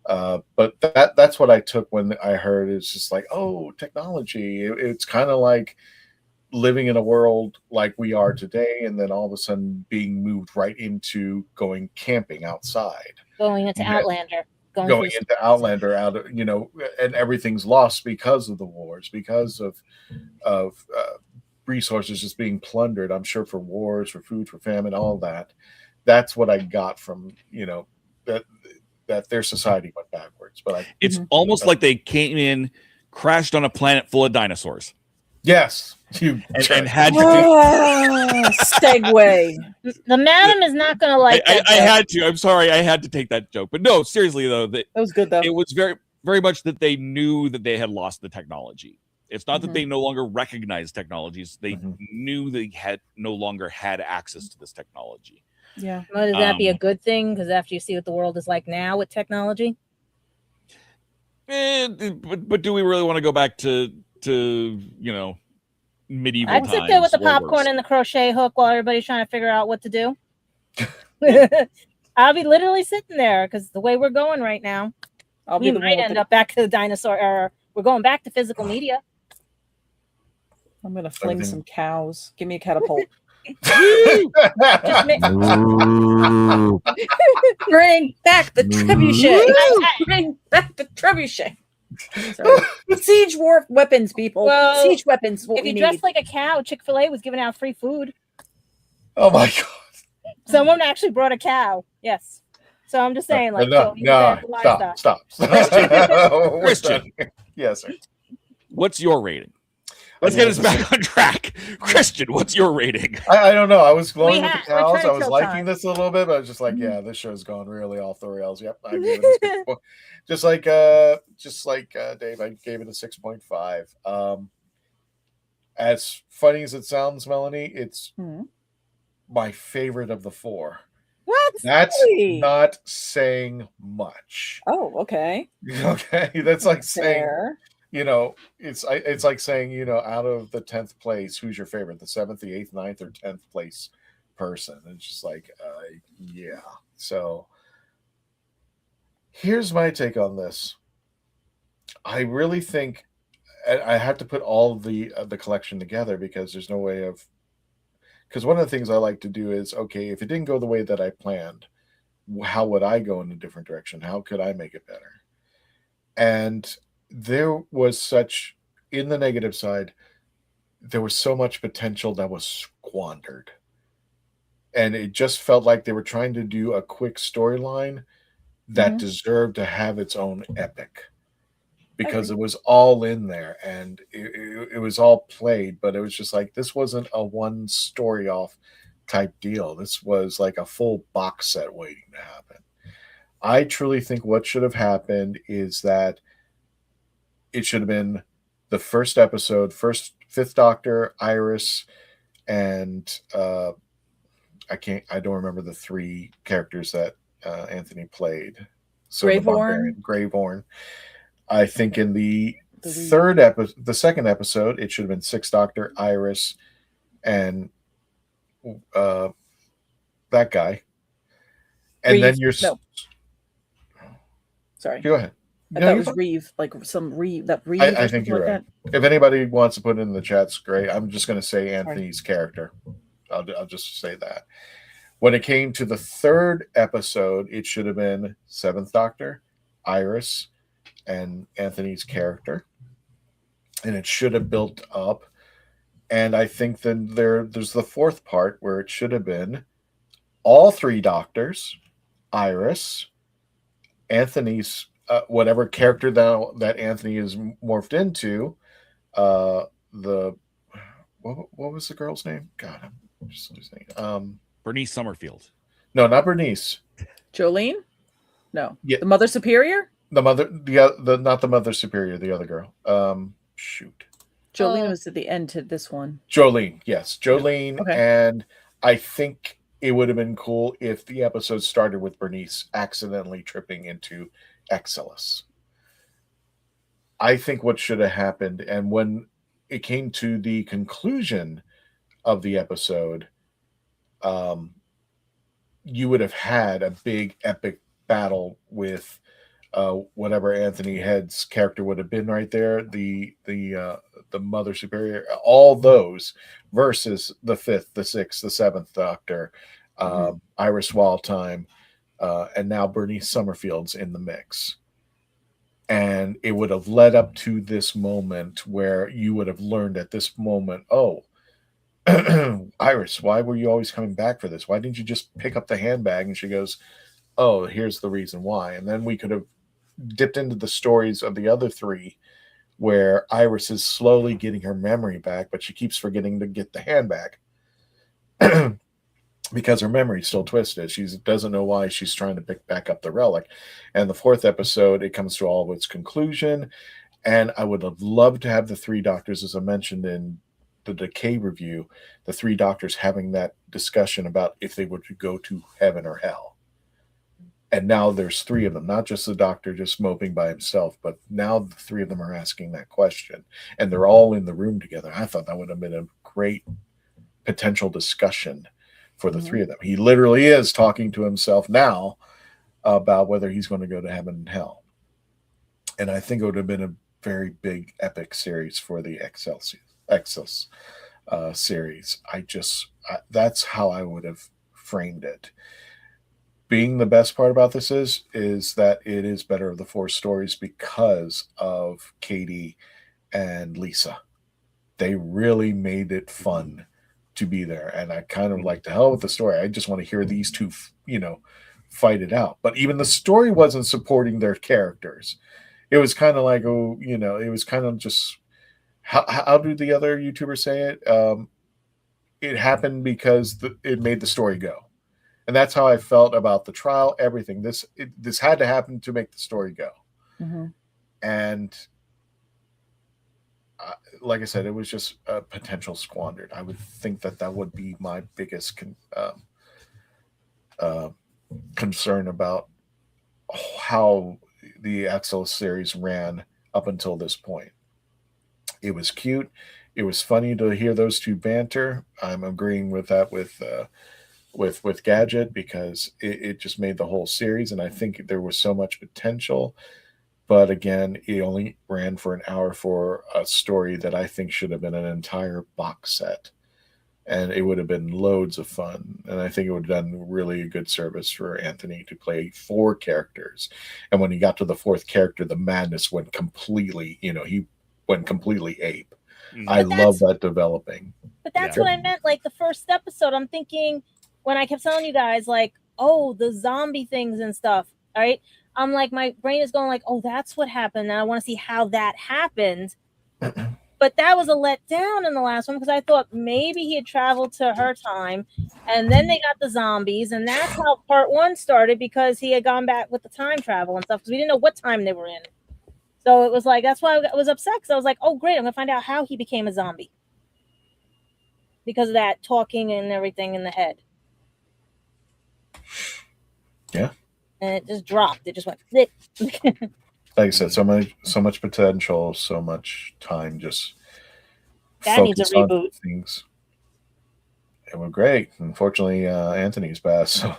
But that's what I took when I heard it's just like, oh, technology. It's kind of like living in a world like we are today, and then all of a sudden being moved right into going camping outside, going into Outlander, going into Outlander, and everything's lost because of the wars, because of resources just being plundered. I'm sure for wars, for food, for famine, all that. That's what I got from that their society went backwards. But it's almost like they came in, crashed on a planet full of dinosaurs. Yes, and had to segue. The madam is not going to like that. I had to. I'm sorry, I had to take that joke. But no, seriously though, that was good though. It was very, very much that they knew that they had lost the technology. It's not that they no longer recognized technologies; they knew they had no longer had access to this technology. Yeah. Would that be a good thing? Because after you see what the world is like now with technology, but do we really want to go back to medieval I'd times? sit there with the where it popcorn works? and the crochet hook while everybody's trying to figure out what to do. I'll be literally sitting there because the way we're going right now, we might end up back to the dinosaur era. We're going back to physical media. I'm gonna fling some cows. Give me a catapult. Bring back the trebuchet. Bring back the trebuchet. Siege war weapons, people. Well, siege weapons. What if we you need. dressed like a cow, Chick-fil-A was giving out free food. Oh my god! Someone actually brought a cow. Yes. So I'm just saying, like, no, stop. Christian. Yes, sir. What's your rating? Let's get us back on track. Christian, what's your rating? I don't know. I was glowing with the we're cows. trying to I was kill liking time. this a little bit, but I was just like, yeah, this show's gone really off the rails. Yep, I gave it a just like Dave, I gave it a 6.5. As funny as it sounds, Melanie, it's my favorite of the four. What? That's not saying much. Oh, okay. Okay, that's like Fair. saying, it's like saying, out of the 10th place, who's your favorite? The 7th, the 8th, 9th, or 10th place person? It's just like, yeah. So here's my take on this. I really think I have to put all the collection together because there's no way of. Because one of the things I like to do is, okay, if it didn't go the way that I planned, how would I go in a different direction? How could I make it better? And there was such, in the negative side, there was so much potential that was squandered. And it just felt like they were trying to do a quick storyline that deserved to have its own epic. Because it was all in there and it was all played, but it was just like, this wasn't a one story off type deal. This was like a full box set waiting to happen. I truly think what should have happened is that it should have been the first episode, Fifth Doctor, Iris, and I don't remember the three characters that Anthony played. So Greyhorn. I think in the second episode, it should have been Sixth Doctor, Iris, and that guy. And Reeve. then you're sorry. Go ahead. I thought it was Reeve, like some Reeve. That Reeve. I think you're right. If anybody wants to put it in the chats, great. I'm just going to say Anthony's character. I'll just say that. When it came to the third episode, it should have been Seventh Doctor, Iris, and Anthony's character, and it should have built up. And I think then there's the fourth part where it should have been all three doctors, Iris, Anthony's whatever character that Anthony is morphed into. What was the girl's name? God, I'm just losing. Bernice Summerfield. No, not Bernice. Jolene. No. Yeah. The Mother Superior. The mother, not the Mother Superior, the other girl. Shoot. Jolene was at the end to this one. Jolene, yes, Jolene, Okay. And I think it would have been cool if the episode started with Bernice accidentally tripping into Excellis. I think what should have happened, and when it came to the conclusion of the episode, you would have had a big epic battle with whatever Anthony Head's character would have been right there, the Mother Superior, all those versus the fifth, the sixth, the seventh Doctor, Iris Wildtime, and now Bernice Summerfield's in the mix. And it would have led up to this moment where you would have learned at this moment, oh, Iris, why were you always coming back for this? Why didn't you just pick up the handbag? And she goes, oh, here's the reason why. And then we could have dipped into the stories of the other three where Iris is slowly getting her memory back, but she keeps forgetting to get the handbag because her memory's still twisted. She doesn't know why she's trying to pick back up the relic. And the fourth episode, it comes to all of its conclusion. And I would have loved to have the three doctors, as I mentioned in the Decay review, the three doctors having that discussion about if they would go to heaven or hell. And now there's three of them, not just the doctor just moping by himself, but now the three of them are asking that question, and they're all in the room together. I thought that would have been a great potential discussion for the three of them. He literally is talking to himself now about whether he's going to go to heaven and hell. And I think it would have been a very big epic series for the Excellis series. That's how I would have framed it. Being the best part about this is that it is better of the four stories because of Katie and Lisa. They really made it fun to be there, and I kind of like, to hell with the story. I just want to hear these two, fight it out. But even the story wasn't supporting their characters. It was kind of like, it was kind of just, how do the other YouTubers say it? It happened because it made the story go. And that's how I felt about the trial, everything. This had to happen to make the story go. Mm-hmm. And like I said, it was just a potential squandered. I would think that would be my biggest concern about how the Excellis series ran up until this point. It was cute. It was funny to hear those two banter. I'm agreeing with that with Gadget, because it just made the whole series, and I think there was so much potential. But again, it only ran for an hour for a story that I think should have been an entire box set. And it would have been loads of fun. And I think it would have done really a good service for Anthony to play four characters. And when he got to the fourth character, the madness went completely, he went completely ape. I love that developing. But that's what I meant. Like the first episode, I'm thinking, when I kept telling you guys, like, oh, the zombie things and stuff, all right? I'm like, my brain is going like, oh, that's what happened. And I want to see how that happened. But that was a letdown in the last one, because I thought maybe he had traveled to her time, and then they got the zombies, and that's how part one started, because he had gone back with the time travel and stuff, because we didn't know what time they were in. So it was like, that's why I was upset, because I was like, oh, great, I'm going to find out how he became a zombie. Because of that talking and everything in the head. Yeah. And it just dropped. It just went flip. Like I said, so much potential, so much time just that needs a reboot. Things. It was great. Unfortunately, Anthony's passed. So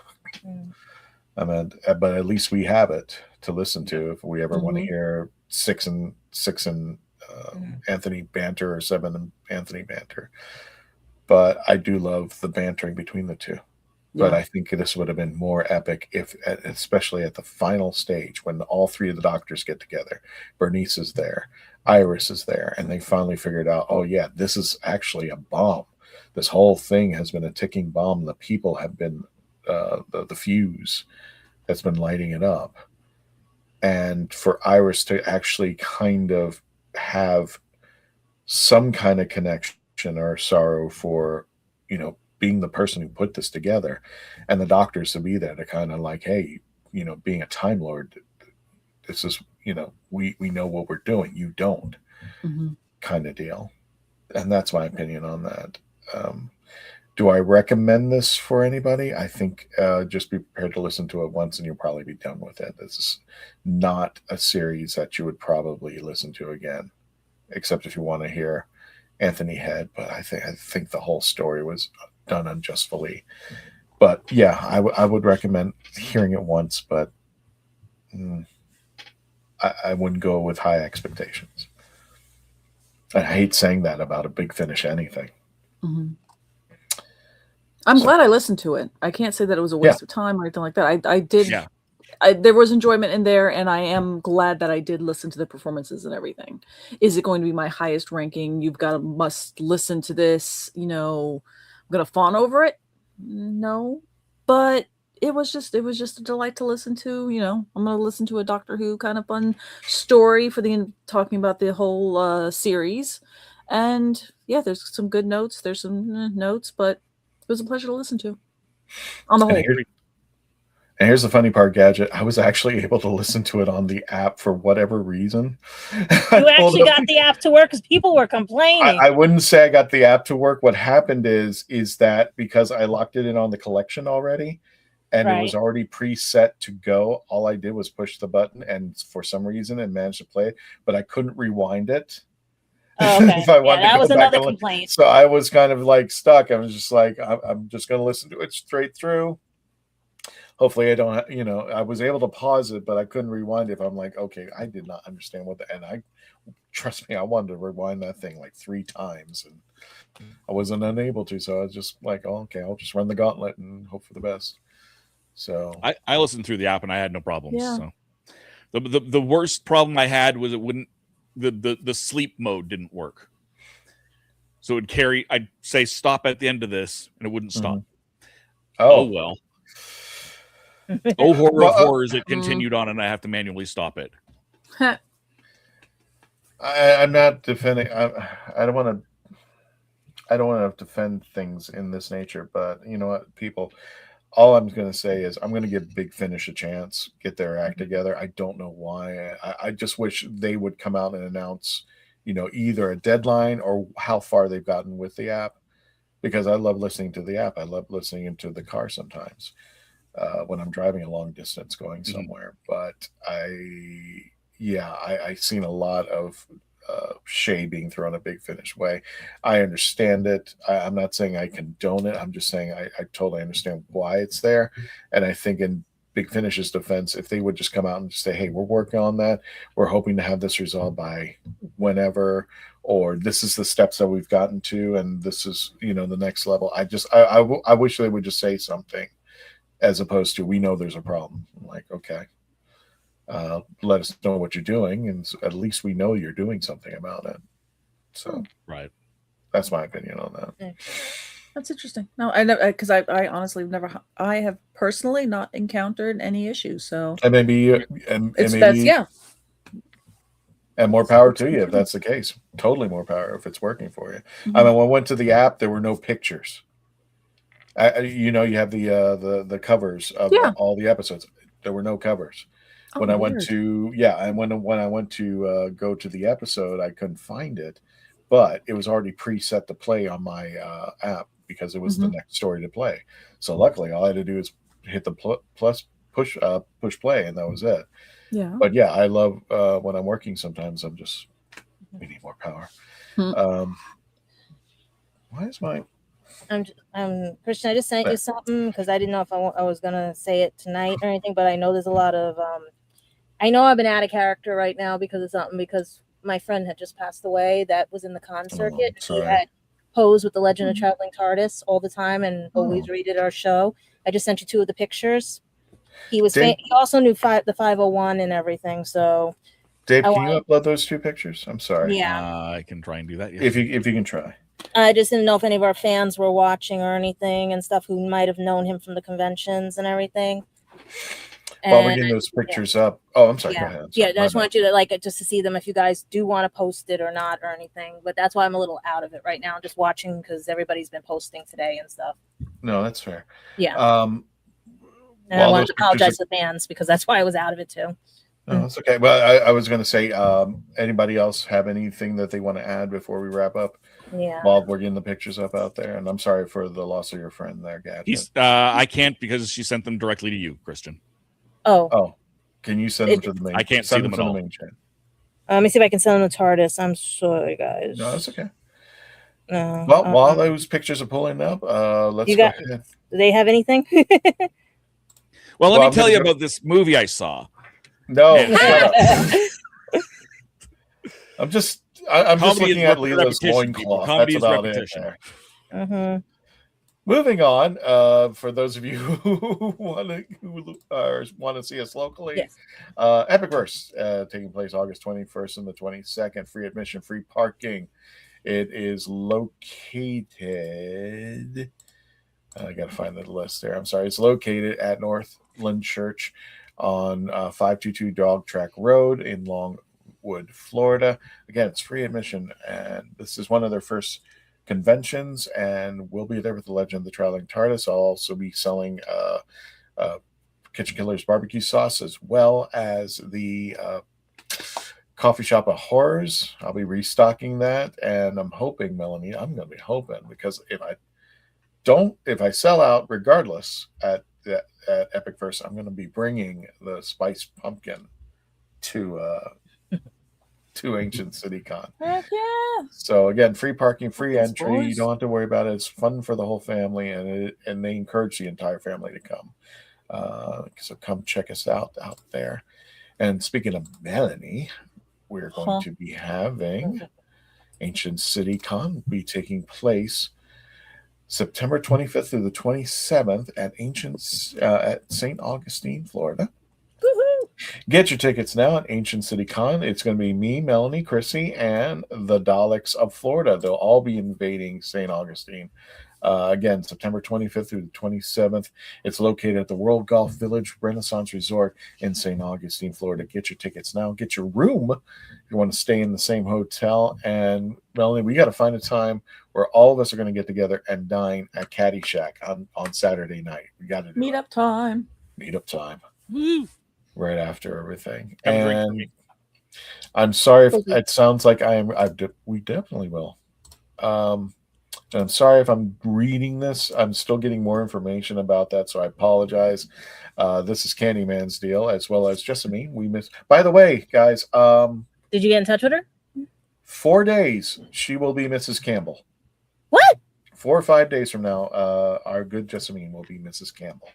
but at least we have it to listen to if we ever want to hear six and Anthony banter, or 7 and Anthony banter. But I do love the bantering between the two. But I think this would have been more epic especially at the final stage, when all three of the doctors get together. Bernice is there, Iris is there, and they finally figured out, oh yeah, this is actually a bomb. This whole thing has been a ticking bomb. The people have been the fuse that's been lighting it up. And for Iris to actually kind of have some kind of connection or sorrow for, being the person who put this together, and the doctors to be there to kind of like, hey, being a Time Lord, this is, we know what we're doing, you don't, kind of deal. And that's my opinion on that. Do I recommend this for anybody? I think just be prepared to listen to it once and you'll probably be done with it. This is not a series that you would probably listen to again, except if you want to hear Anthony Head. But I think the whole story was done unjustly. But yeah, I would recommend hearing it once, but I wouldn't go with high expectations. I hate saying that about a Big Finish anything. I'm glad I listened to it. I can't say that it was a waste of time or anything like that. I did. Yeah. There was enjoyment in there, and I am glad that I did listen to the performances and everything. Is it going to be my highest ranking? You've got to must listen to this. I'm going to fawn over it. No, but it was just a delight to listen to. I'm going to listen to a Doctor Who kind of fun story for talking about the whole series. And yeah, there's some good notes. There's some notes, but it was a pleasure to listen to on the whole. And here's the funny part, Gadget. I was actually able to listen to it on the app for whatever reason. You actually got the app to work because people were complaining. I wouldn't say I got the app to work. What happened is that because I locked it in on the collection already, and it was already preset to go, all I did was push the button, and for some reason it managed to play it, but I couldn't rewind it. Oh, okay. If I wanted that to was go back another and complaint. So I was kind of like stuck. I was just like, I'm just going to listen to it straight through. Hopefully I don't, I was able to pause it, but I couldn't rewind it. I'm like, okay, I did not understand and trust me, I wanted to rewind that thing like 3 times and I wasn't unable to. So I was just like, oh, okay, I'll just run the gauntlet and hope for the best. So I listened through the app and I had no problems. Yeah. So the worst problem I had was it wouldn't, the sleep mode didn't work. So I'd say stop at the end of this and it wouldn't stop. Oh well. Oh, horror of horrors! It continued on, and I have to manually stop it. I'm not defending. I don't want to defend things in this nature, but you know what, people. All I'm going to say is I'm going to give Big Finish a chance, get their act together. I don't know why. I just wish they would come out and announce, either a deadline or how far they've gotten with the app, because I love listening to the app. I love listening into the car sometimes. When I'm driving a long distance going somewhere. But I've seen a lot of shade being thrown a Big Finish way. I understand it. I'm not saying I condone it. I'm just saying I totally understand why it's there. And I think in Big Finish's defense, if they would just come out and just say, hey, we're working on that. We're hoping to have this resolved by whenever, or this is the steps that we've gotten to, and this is, the next level. I wish they would just say something, as opposed to, we know there's a problem. I'm like, okay, let us know what you're doing, and at least we know you're doing something about it. So, right, that's my opinion on that. Okay. That's interesting. No, I know, because I honestly I have personally not encountered any issues. So, and maybe, and more power to you if that's the case. Totally more power if it's working for you. Mm-hmm. I mean, when I went to the app, there were no pictures. You have the covers of all the episodes. There were no covers. When I went to when I went to go to the episode, I couldn't find it, but it was already preset to play on my app because it was the next story to play. So luckily, all I had to do is hit the push play, and that was it. Yeah. But yeah, I love when I'm working. Sometimes we need more power. Why is my Christian, I just sent you something because I didn't know if I was gonna say it tonight or anything, but I know there's a lot of I know I've been out of character right now because of something, because my friend had just passed away that was in the con circuit. He had posed with the Legend of Traveling Tardis all the time and always rated our show. I just sent you 2 of the pictures. He was he also knew the 501 and everything. So Dave, can you upload those 2 pictures? I'm sorry. Yeah, I can try and do that. Yeah. If you can try. I just didn't know if any of our fans were watching or anything and stuff who might have known him from the conventions and everything. While we're getting those pictures up. Oh, I'm sorry. Yeah. Go ahead. I just want you to just to see them if you guys do want to post it or not or anything. But that's why I'm a little out of it right now. I'm just watching because everybody's been posting today and stuff. No, that's fair. Yeah. And I wanted to apologize to the fans because that's why I was out of it too. No, that's okay. Well, I was going to say, anybody else have anything that they want to add before we wrap up? Yeah. While we're getting the pictures up out there, and I'm sorry for the loss of your friend there, Gadget. I can't because she sent them directly to you, Christian. Oh, can you send them to the main? I can't see them at all. The main chat. Let me see if I can send them to TARDIS. I'm sorry, guys. No, that's okay. No. Well, while those pictures are pulling up, let's go ahead. Do they have anything? Well, let me tell you about this movie I saw. No, shut up. I'm just looking at Leela's loincloth. That's about it. Moving on, for those of you who want to see us locally, Epicverse taking place August 21st and the 22nd. Free admission, free parking. It is located. I got to find the list there. I'm sorry. It's located at Northland Church on 522 Dog Track Road in Longwood, Florida. Again, it's free admission, and this is one of their first conventions, and we'll be there with the Legend of the Traveling Tardis. I'll also be selling Kitchen Killers barbecue sauce, as well as the Coffee Shop of Horrors. I'll be restocking that, and I'm hoping, Melanie, I'm going to be hoping, because if I sell out regardless at Epic First, I'm going to be bringing the spiced pumpkin to Ancient City Con. Heck yeah. So again, free parking, free Those entry. You boys. don't have to worry about it. It's fun for the whole family, and they encourage the entire family to come. So come check us out there. And speaking of Melanie, we're going to be having Ancient City Con be taking place September 25th through the 27th at St. Augustine, Florida. Woohoo. Get your tickets now at Ancient City Con. It's going to be me, Melanie, Chrissy, and the Daleks of Florida. They'll all be invading St. Augustine. Again, September 25th through the 27th. It's located at the World Golf Village Renaissance Resort in St. Augustine, Florida. Get your tickets now. Get your room if you want to stay in the same hotel. And Melanie, we got to find a time where all of us are going to get together and dine at Caddy Shack on Saturday night. We got to do Meetup time. Meetup time. Woo. Right after everything. Have a drink for And me. I'm sorry if it sounds like we definitely will. And I'm sorry if I'm reading this. I'm still getting more information about that, so I apologize. This is Candyman's deal, as well as Jessamine. By the way, guys, Did you get in touch with her? 4 days she will be Mrs. Campbell. What? 4 or 5 days from now, our good Jessamine will be Mrs. Campbell.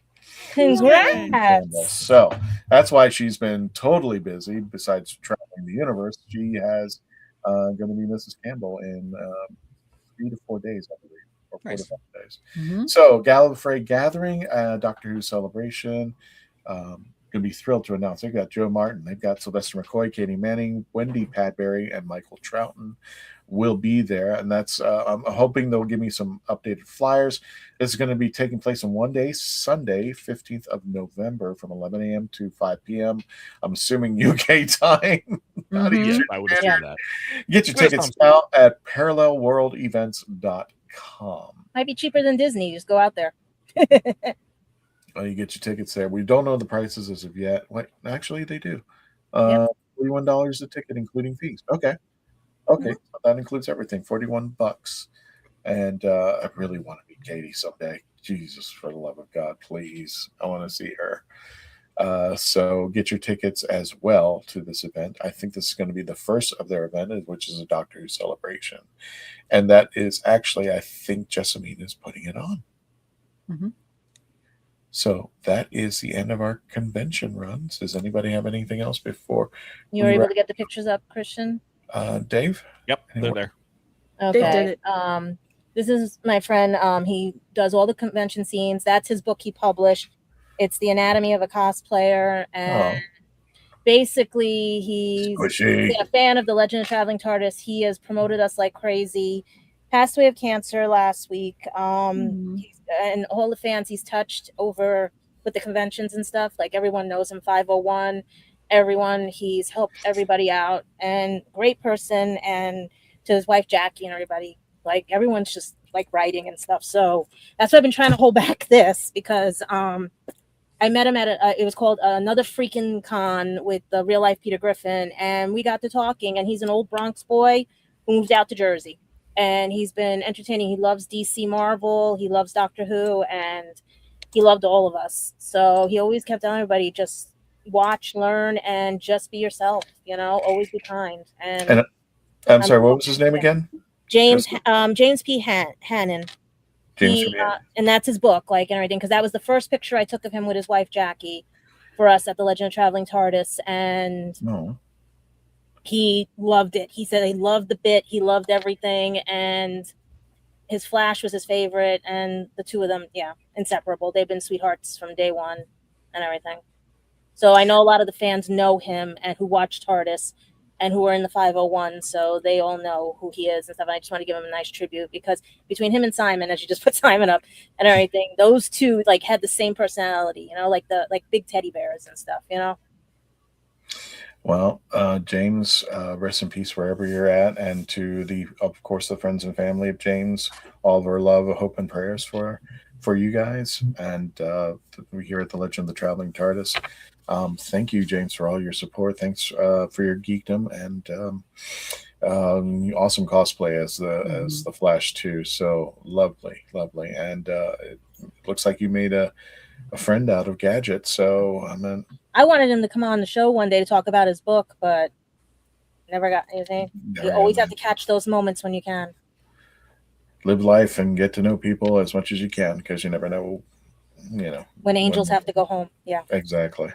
Congrats. So that's why she's been totally busy. Besides traveling the universe, she has going to be Mrs. Campbell in 3 to 4 days, I believe, or 4 to 5 days. Mm-hmm. So Gallifrey Gathering, Doctor Who Celebration. Going to be thrilled to announce they've got Joe Martin, they've got Sylvester McCoy, Katie Manning, Wendy Padbury, and Michael Troughton will be there. And that's I'm hoping they'll give me some updated flyers. This is going to be taking place on one day, Sunday, 15th of November, from 11 a.m. to 5 p.m. I'm assuming UK time. Yes, I would assume that. Get your tickets now at parallelworldevents.com. Might be cheaper than Disney. Just go out there. You get your tickets there. We don't know the prices as of yet. Wait, actually, they do. $41 a ticket, including fees. Okay. So that includes everything. $41. And I really want to meet Katie someday. Jesus, for the love of God, please. I want to see her. So get your tickets as well to this event. I think this is going to be the first of their event, which is a Doctor Who celebration. And that is actually, I think Jessamine is putting it on. Mm-hmm. So that is the end of our convention runs. Does anybody have anything else before You were able to get the pictures up, Christian? Dave? Yep, they're there. Okay. Dave did it. This is my friend. He does all the convention scenes. That's his book he published. It's The Anatomy of a Cosplayer. And basically, he's a fan of the Legend of Traveling TARDIS. He has promoted us like crazy. Passed away of cancer last week. And all the fans he's touched over with the conventions and stuff. Like everyone knows him, 501. Everyone, he's helped everybody out, and great person. And to his wife Jackie and everybody, like everyone's just like writing and stuff. So that's why I've been trying to hold back this, because I met him at it was called Another Freaking Con with the real life Peter Griffin, and we got to talking. And he's an old Bronx boy who moved out to Jersey. And he's been entertaining. He loves DC Marvel. He loves Doctor Who. And he loved all of us. So he always kept telling everybody, just watch, learn, and just be yourself. Always be kind. And I'm sorry, what was his name again? James P. Hannon. And that's his book, like, and everything. Because that was the first picture I took of him with his wife, Jackie, for us at the Legend of Traveling TARDIS. And he loved it. He said he loved the bit. He loved everything. And his Flash was his favorite. And the two of them, inseparable. They've been sweethearts from day one and everything. So I know a lot of the fans know him and who watch TARDIS and who are in the 501. So they all know who he is and stuff. And I just want to give him a nice tribute, because between him and Simon, as you just put Simon up and everything, those two like had the same personality, like big teddy bears and stuff, Well, James, rest in peace wherever you're at, and to of course, the friends and family of James, all of our love, hope, and prayers for for you guys, and we're here at the Legend of the Traveling TARDIS. Thank you, James, for all your support. Thanks for your geekdom, and awesome cosplay as the Flash too. So lovely, and it looks like you made a friend out of Gadget. So I wanted him to come on the show one day to talk about his book, but never got anything. You always have to catch those moments when you can. Live life and get to know people as much as you can, because you never know, when angels have to go home. Yeah, exactly.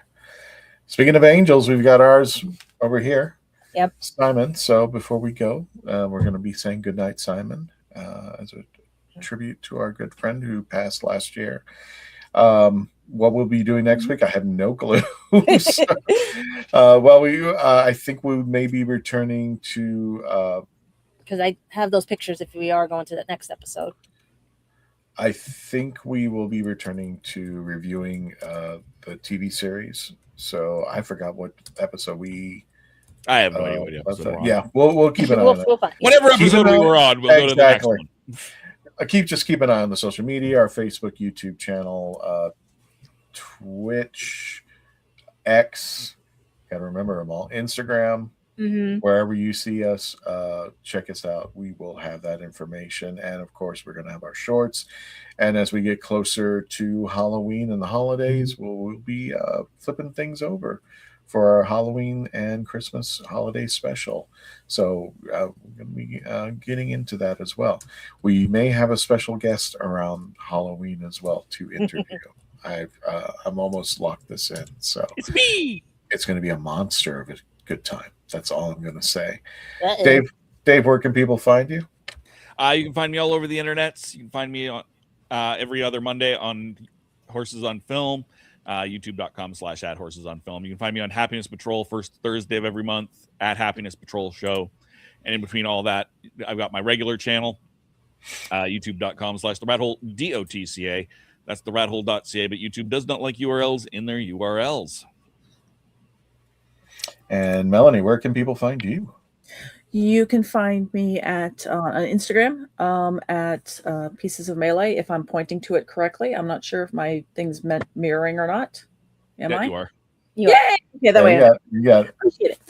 Speaking of angels, we've got ours over here. Yep, Simon. So before we go, we're going to be saying goodnight, Simon, as a tribute to our good friend who passed last year. What we'll be doing next week, I have no clue. So, I think we may be returning to. Because I have those pictures if we are going to the next episode. I think we will be returning to reviewing the TV series. So I forgot what episode I have no idea what episode we're on. Yeah, we'll keep an eye on it. Whatever episode we were on, we'll go to the next one. Keep an eye on the social media, our Facebook, YouTube channel, Twitch, X, gotta remember them all, Instagram. Wherever you see us, check us out. We will have that information, and of course we're going to have our shorts, and as we get closer to Halloween and the holidays, we'll be flipping things over for our Halloween and Christmas holiday special. So we're going to be getting into that as well. We may have a special guest around Halloween as well to interview. I'm almost locked this in, so it's me. It's going to be a monster of a good time. That's all I'm going to say. Uh-oh. Dave, where can people find you? You can find me all over the internet. You can find me on every other Monday on Horses on Film, youtube.com/@horsesonfilm. You can find me on Happiness Patrol first Thursday of every month at Happiness Patrol Show. And in between all that, I've got my regular channel, youtube.com/theRatHole, DOTCA. That's theRatHole.ca, but YouTube does not like URLs in their URLs. And Melanie, where can people find you? You can find me at on Instagram at Pieces of Melee. If I'm pointing to it correctly, I'm not sure if my thing's meant mirroring or not. Am I? You are. Yay! Yeah, that way. You got it. Appreciate it.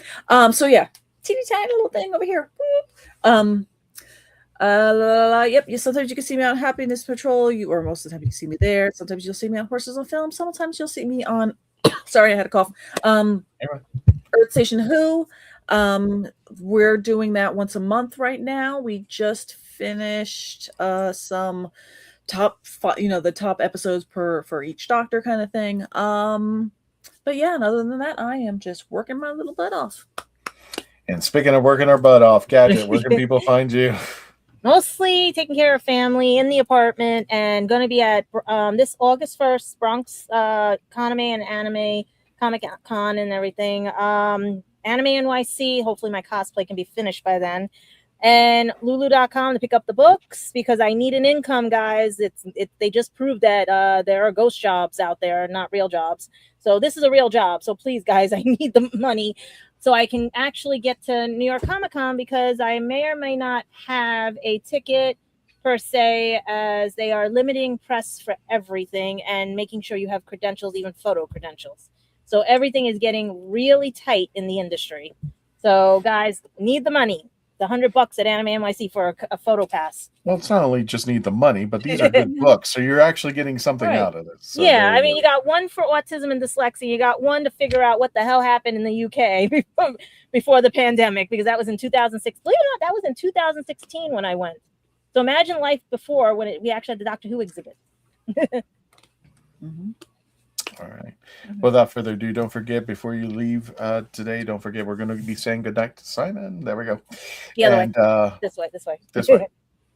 So yeah, teeny tiny little thing over here. Yep. Sometimes you can see me on Happiness Patrol. Or most of the time you can see me there. Sometimes you'll see me on Horses on Film. Sometimes you'll see me on. Sorry, I had a cough. Earth Station Who. We're doing that once a month right now. We just finished some the top episodes for each Doctor kind of thing. But yeah, and other than that, I am just working my little butt off. And speaking of working our butt off, Gadget, where can people find you? Mostly taking care of family in the apartment, and going to be at this August 1st, Bronx Coname and Anime Comic Con and everything. Anime NYC, hopefully my cosplay can be finished by then. And Lulu.com to pick up the books, because I need an income, guys. They just proved that there are ghost jobs out there, not real jobs. So this is a real job. So please, guys, I need the money so I can actually get to New York Comic Con, because I may or may not have a ticket per se, as they are limiting press for everything and making sure you have credentials, even photo credentials. So everything is getting really tight in the industry. So guys, need the money. The $100 at Anime NYC for a photo pass. Well, it's not only just need the money, but these are good books, so you're actually getting something out of it. So yeah, I mean, you got one for autism and dyslexia. You got one to figure out what the hell happened in the UK before the pandemic, because that was in 2006. Believe it or not, that was in 2016 when I went. So imagine life before, when we actually had the Doctor Who exhibit. All right. Without further ado, don't forget, before you leave today, don't forget we're going to be saying goodnight to Simon. There we go. The other way. This way.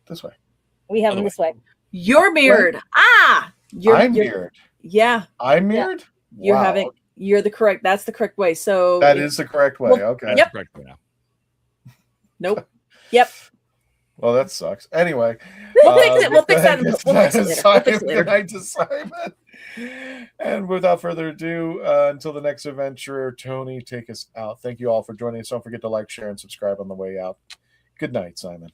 This way. We have them this way. You're mirrored. I'm mirrored. Yeah. I'm mirrored? Yeah. You're the correct. That's the correct way. So that is the correct way. Okay. Yep. Correct way now. Nope. Yep. Well, that sucks. Anyway. We'll fix it. We'll fix that. Good night to Simon. And without further ado, until the next adventure, Tony, take us out. Thank you all for joining us. Don't forget to like, share, and subscribe on the way out. Good night, Simon.